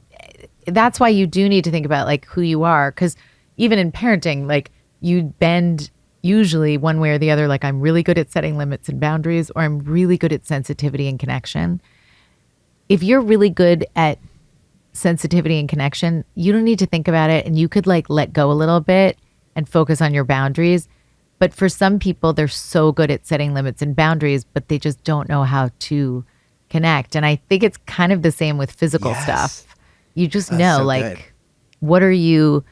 B: why you do need to think about like who you are. Because even in parenting, like you bend usually one way or the other. Like I'm really good at setting limits and boundaries, or I'm really good at sensitivity and connection. If you're really good at sensitivity and connection, you don't need to think about it, and you could like let go a little bit and focus on your boundaries. But for some people, they're so good at setting limits and boundaries, but they just don't know how to connect. And I think it's kind of the same with physical stuff. You just know, so like, good. What are you?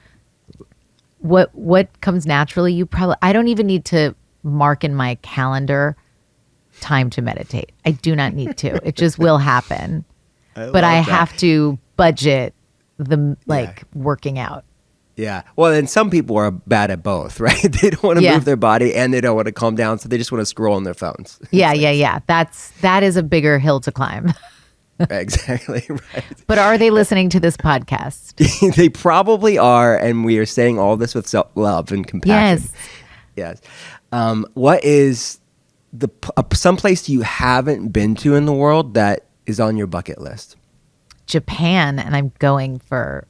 B: What comes naturally? I don't even need to mark in my calendar time to meditate. I do not need to. It just will happen. But I have to budget the working out.
A: Yeah. Well, and some people are bad at both, right? They don't want to move their body and they don't want to calm down, so they just want to scroll on their phones.
B: Yeah. That is a bigger hill to climb.
A: Exactly right.
B: But are they listening to this podcast?
A: They probably are, and we are saying all this with self-love and compassion. Yes. What is some place you haven't been to in the world that is on your bucket list?
B: Japan, and I'm going for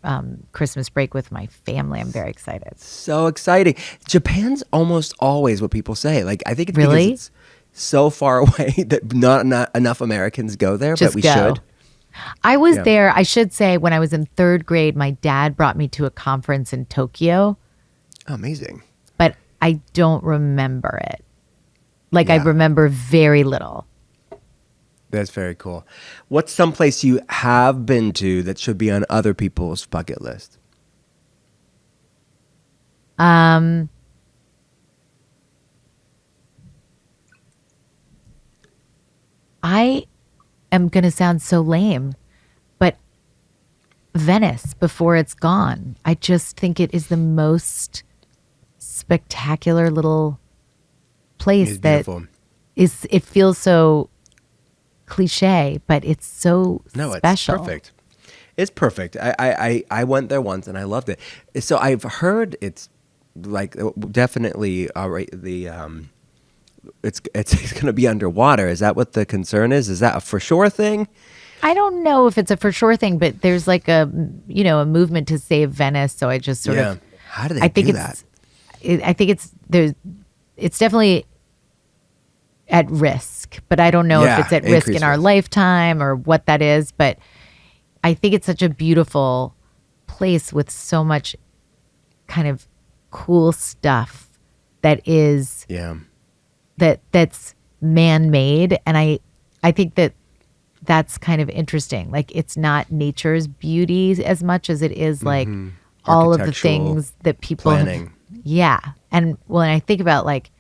B: Christmas break with my family. I'm very excited.
A: So exciting. Japan's almost always what people say. Like I think it's
B: really?
A: Because it's so far away that not enough Americans go there,
B: Just
A: but we
B: go.
A: should.
B: I was there, I should say, when I was in third grade, my dad brought me to a conference in Tokyo.
A: Oh, amazing.
B: But I don't remember it. Like I remember very little.
A: That's very cool. What's someplace you have been to that should be on other people's bucket list?
B: I am going to sound so lame, but Venice before it's gone. I just think it is the most spectacular little place that it feels so cliche, but it's so special.
A: It's perfect. It's perfect. I went there once and I loved it. So I've heard it's like definitely it's going to be underwater. Is that what the concern is? Is that a for sure thing?
B: I don't know if it's a for sure thing, but there's like a movement to save Venice. So I just sort of.
A: How do they do that?
B: I think it's definitely at risk, but I don't know if it's at risk in our
A: risk.
B: lifetime or what that is. But I think it's such a beautiful place with so much kind of cool stuff that is that's man-made, and I think that's kind of interesting. Like, it's not nature's beauty as much as it is like all of the things that people
A: planning.
B: And when I think about like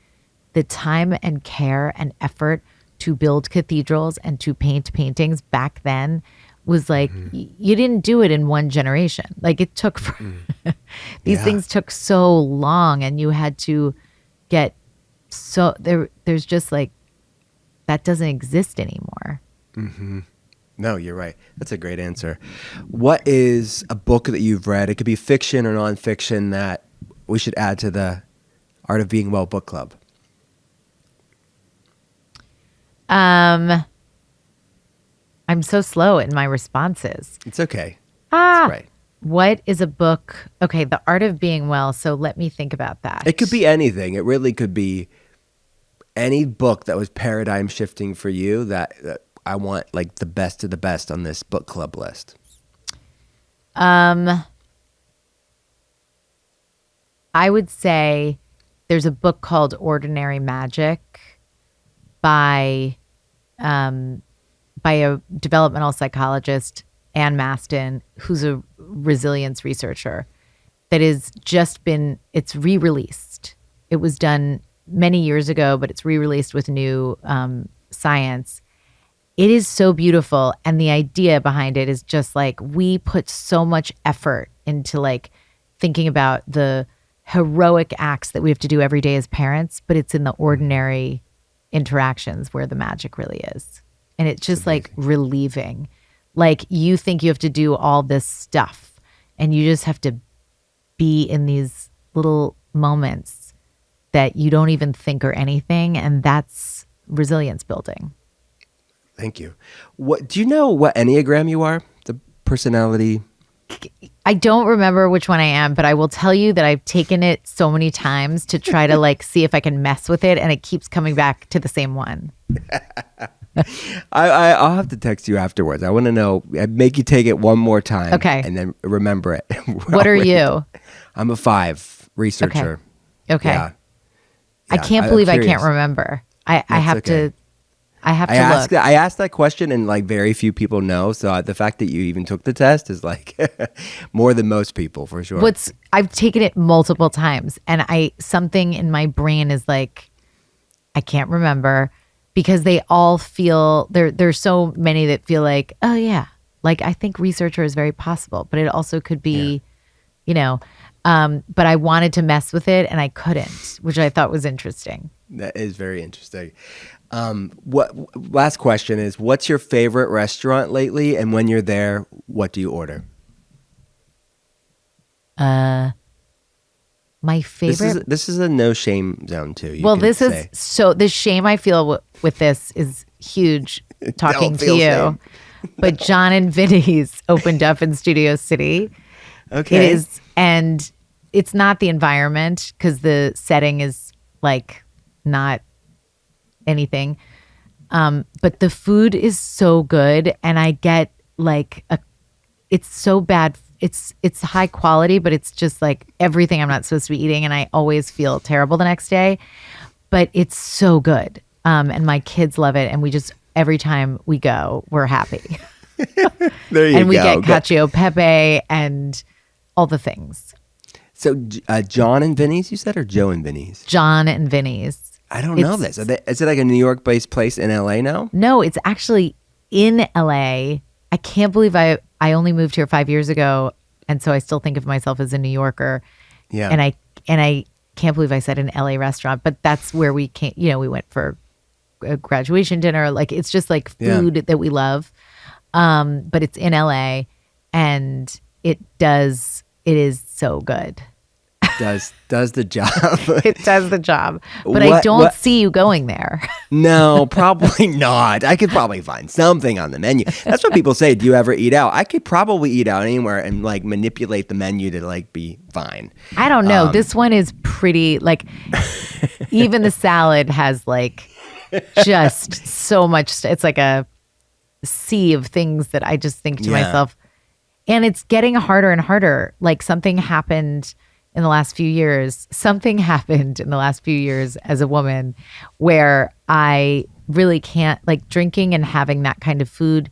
B: the time and care and effort to build cathedrals and to paint paintings back then was like, you didn't do it in one generation. Like, it took these things took so long, and you had to get there's just like, that doesn't exist anymore.
A: No, you're right. That's a great answer. What is a book that you've read? It could be fiction or nonfiction that we should add to the Art of Being Well book club.
B: I'm so slow in my responses.
A: It's okay. That's right.
B: What is a book? Okay, The Art of Being Well. So let me think about that.
A: It could be anything. It really could be any book that was paradigm shifting for you that I want like the best of the best on this book club list.
B: I would say there's a book called Ordinary Magic by a developmental psychologist, Ann Maston, who's a resilience researcher, that is it's re-released. It was done many years ago, but it's re-released with new science. It is so beautiful. And the idea behind it is just like, we put so much effort into like thinking about the heroic acts that we have to do every day as parents, but it's in the ordinary interactions where the magic really is. And it's just like relieving. Like, you think you have to do all this stuff, and you just have to be in these little moments that you don't even think are anything. And that's resilience building.
A: Thank you. What do you know what Enneagram you are? The personality.
B: I don't remember which one I am, but I will tell you that I've taken it so many times to try to like see if I can mess with it, and it keeps coming back to the same one.
A: I'll have to text you afterwards. I want to know. I'd make you take it one more time.
B: Okay.
A: And then remember it.
B: What are you?
A: I'm a 5 researcher.
B: Okay.
A: Yeah.
B: I can't believe I can't remember. I have to look.
A: I asked that question, and like very few people know. So the fact that you even took the test is like more than most people, for sure.
B: I've taken it multiple times, and something in my brain is like, I can't remember, because they all feel there's so many that feel like, oh yeah, like I think researcher is very possible, but it also could be, but I wanted to mess with it and I couldn't, which I thought was interesting.
A: That is very interesting. Last question is, what's your favorite restaurant lately? And when you're there, what do you order?
B: My favorite.
A: This is a no shame zone too.
B: The shame I feel with this is huge talking to you. Shame. But John and Vinny's opened up in Studio City.
A: Okay.
B: It is, and it's not the environment, because the setting is like not anything. But the food is so good, and I get like it's so bad. It's high quality, but it's just like everything I'm not supposed to be eating, and I always feel terrible the next day. But it's so good, and my kids love it, and we just every time we go, we're happy.
A: There you go.
B: And we get cacio pepe and all the things.
A: So John and Vinny's, you said, or Joe and Vinny's? John and
B: Vinny's.
A: I don't know this. Is it like a New York-based place in LA now?
B: No, it's actually in LA. I can't believe I only moved here 5 years ago, and so I still think of myself as a New Yorker.
A: Yeah.
B: And I can't believe I said an LA restaurant, but that's where we came. We went for a graduation dinner. Like, it's just like food that we love. But it's in LA, and it is so good.
A: Does the job.
B: It does the job. But I don't see you going there.
A: No, probably not. I could probably find something on the menu. That's what people say. Do you ever eat out? I could probably eat out anywhere and like manipulate the menu to like be fine.
B: I don't know. This one is pretty, like, even the salad has like just so much. It's like a sea of things that I just think to myself, and it's getting harder and harder. Like something happened in the last few years. Something happened in the last few years as a woman where I really can't, like, drinking and having that kind of food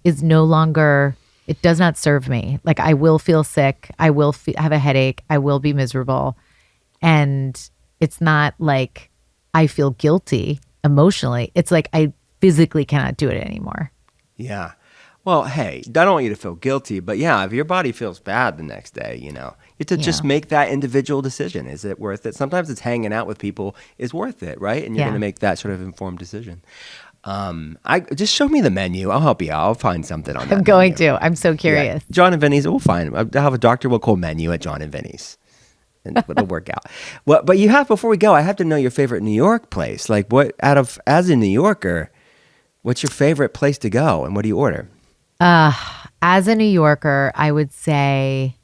B: is no longer, it does not serve me. Like I will feel sick. I will have a headache. I will be miserable. And it's not like I feel guilty emotionally. It's like I physically cannot do it anymore.
A: Yeah. Well, hey, I don't want you to feel guilty, but yeah, if your body feels bad the next day, you have to just make that individual decision. Is it worth it? Sometimes it's hanging out with people is worth it, right? And you're going to make that sort of informed decision. I just show me the menu. I'll help you out. I'll find something on that.
B: I'm going to. I'm so curious.
A: Yeah. John and Vinny's, we'll find. I'll have a Dr. Will menu at John and Vinny's. And it'll work out. Well, but before we go, I have to know your favorite New York place. Like as a New Yorker, what's your favorite place to go and what do you order?
B: As a New Yorker, I would say,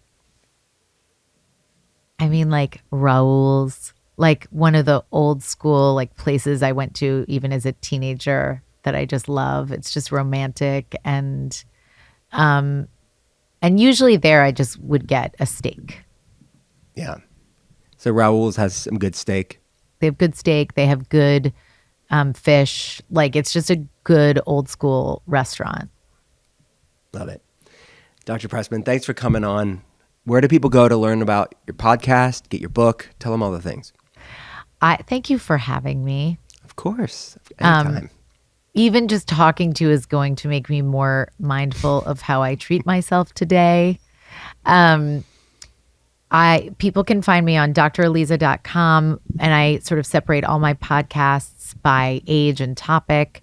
B: like Raoul's, like one of the old school like places I went to even as a teenager that I just love. It's just romantic and usually there I just would get a steak.
A: Yeah. So Raoul's has some good steak.
B: They have good steak. They have good fish. Like it's just a good old school restaurant.
A: Love it. Dr. Pressman, thanks for coming on. Where do people go to learn about your podcast, get your book? Tell them all the things.
B: Thank you for having me.
A: Of course. Anytime.
B: Even just talking to you is going to make me more mindful of how I treat myself today. People can find me on draliza.com, and I sort of separate all my podcasts by age and topic.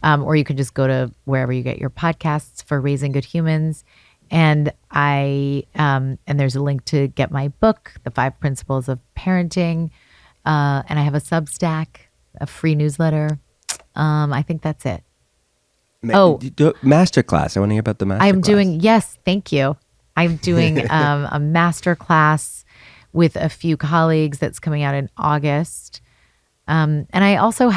B: Or you can just go to wherever you get your podcasts for Raising Good Humans. And and there's a link to get my book, The 5 Principles of Parenting. And I have a Substack, a free newsletter. I think that's it.
A: Masterclass. I want to hear about the masterclass.
B: Yes, thank you. I'm doing a masterclass with a few colleagues that's coming out in August. And I also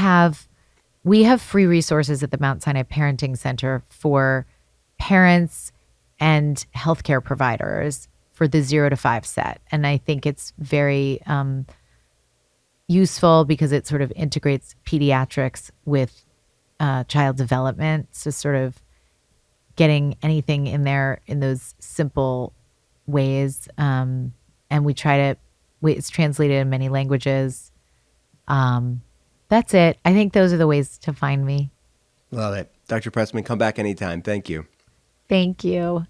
B: we have free resources at the Mount Sinai Parenting Center for parents and healthcare providers for the 0 to 5 set. And I think it's very useful because it sort of integrates pediatrics with child development. So sort of getting anything in there in those simple ways. And it's translated in many languages. That's it. I think those are the ways to find me.
A: Love it. Dr. Pressman, come back anytime. Thank you.
B: Thank you.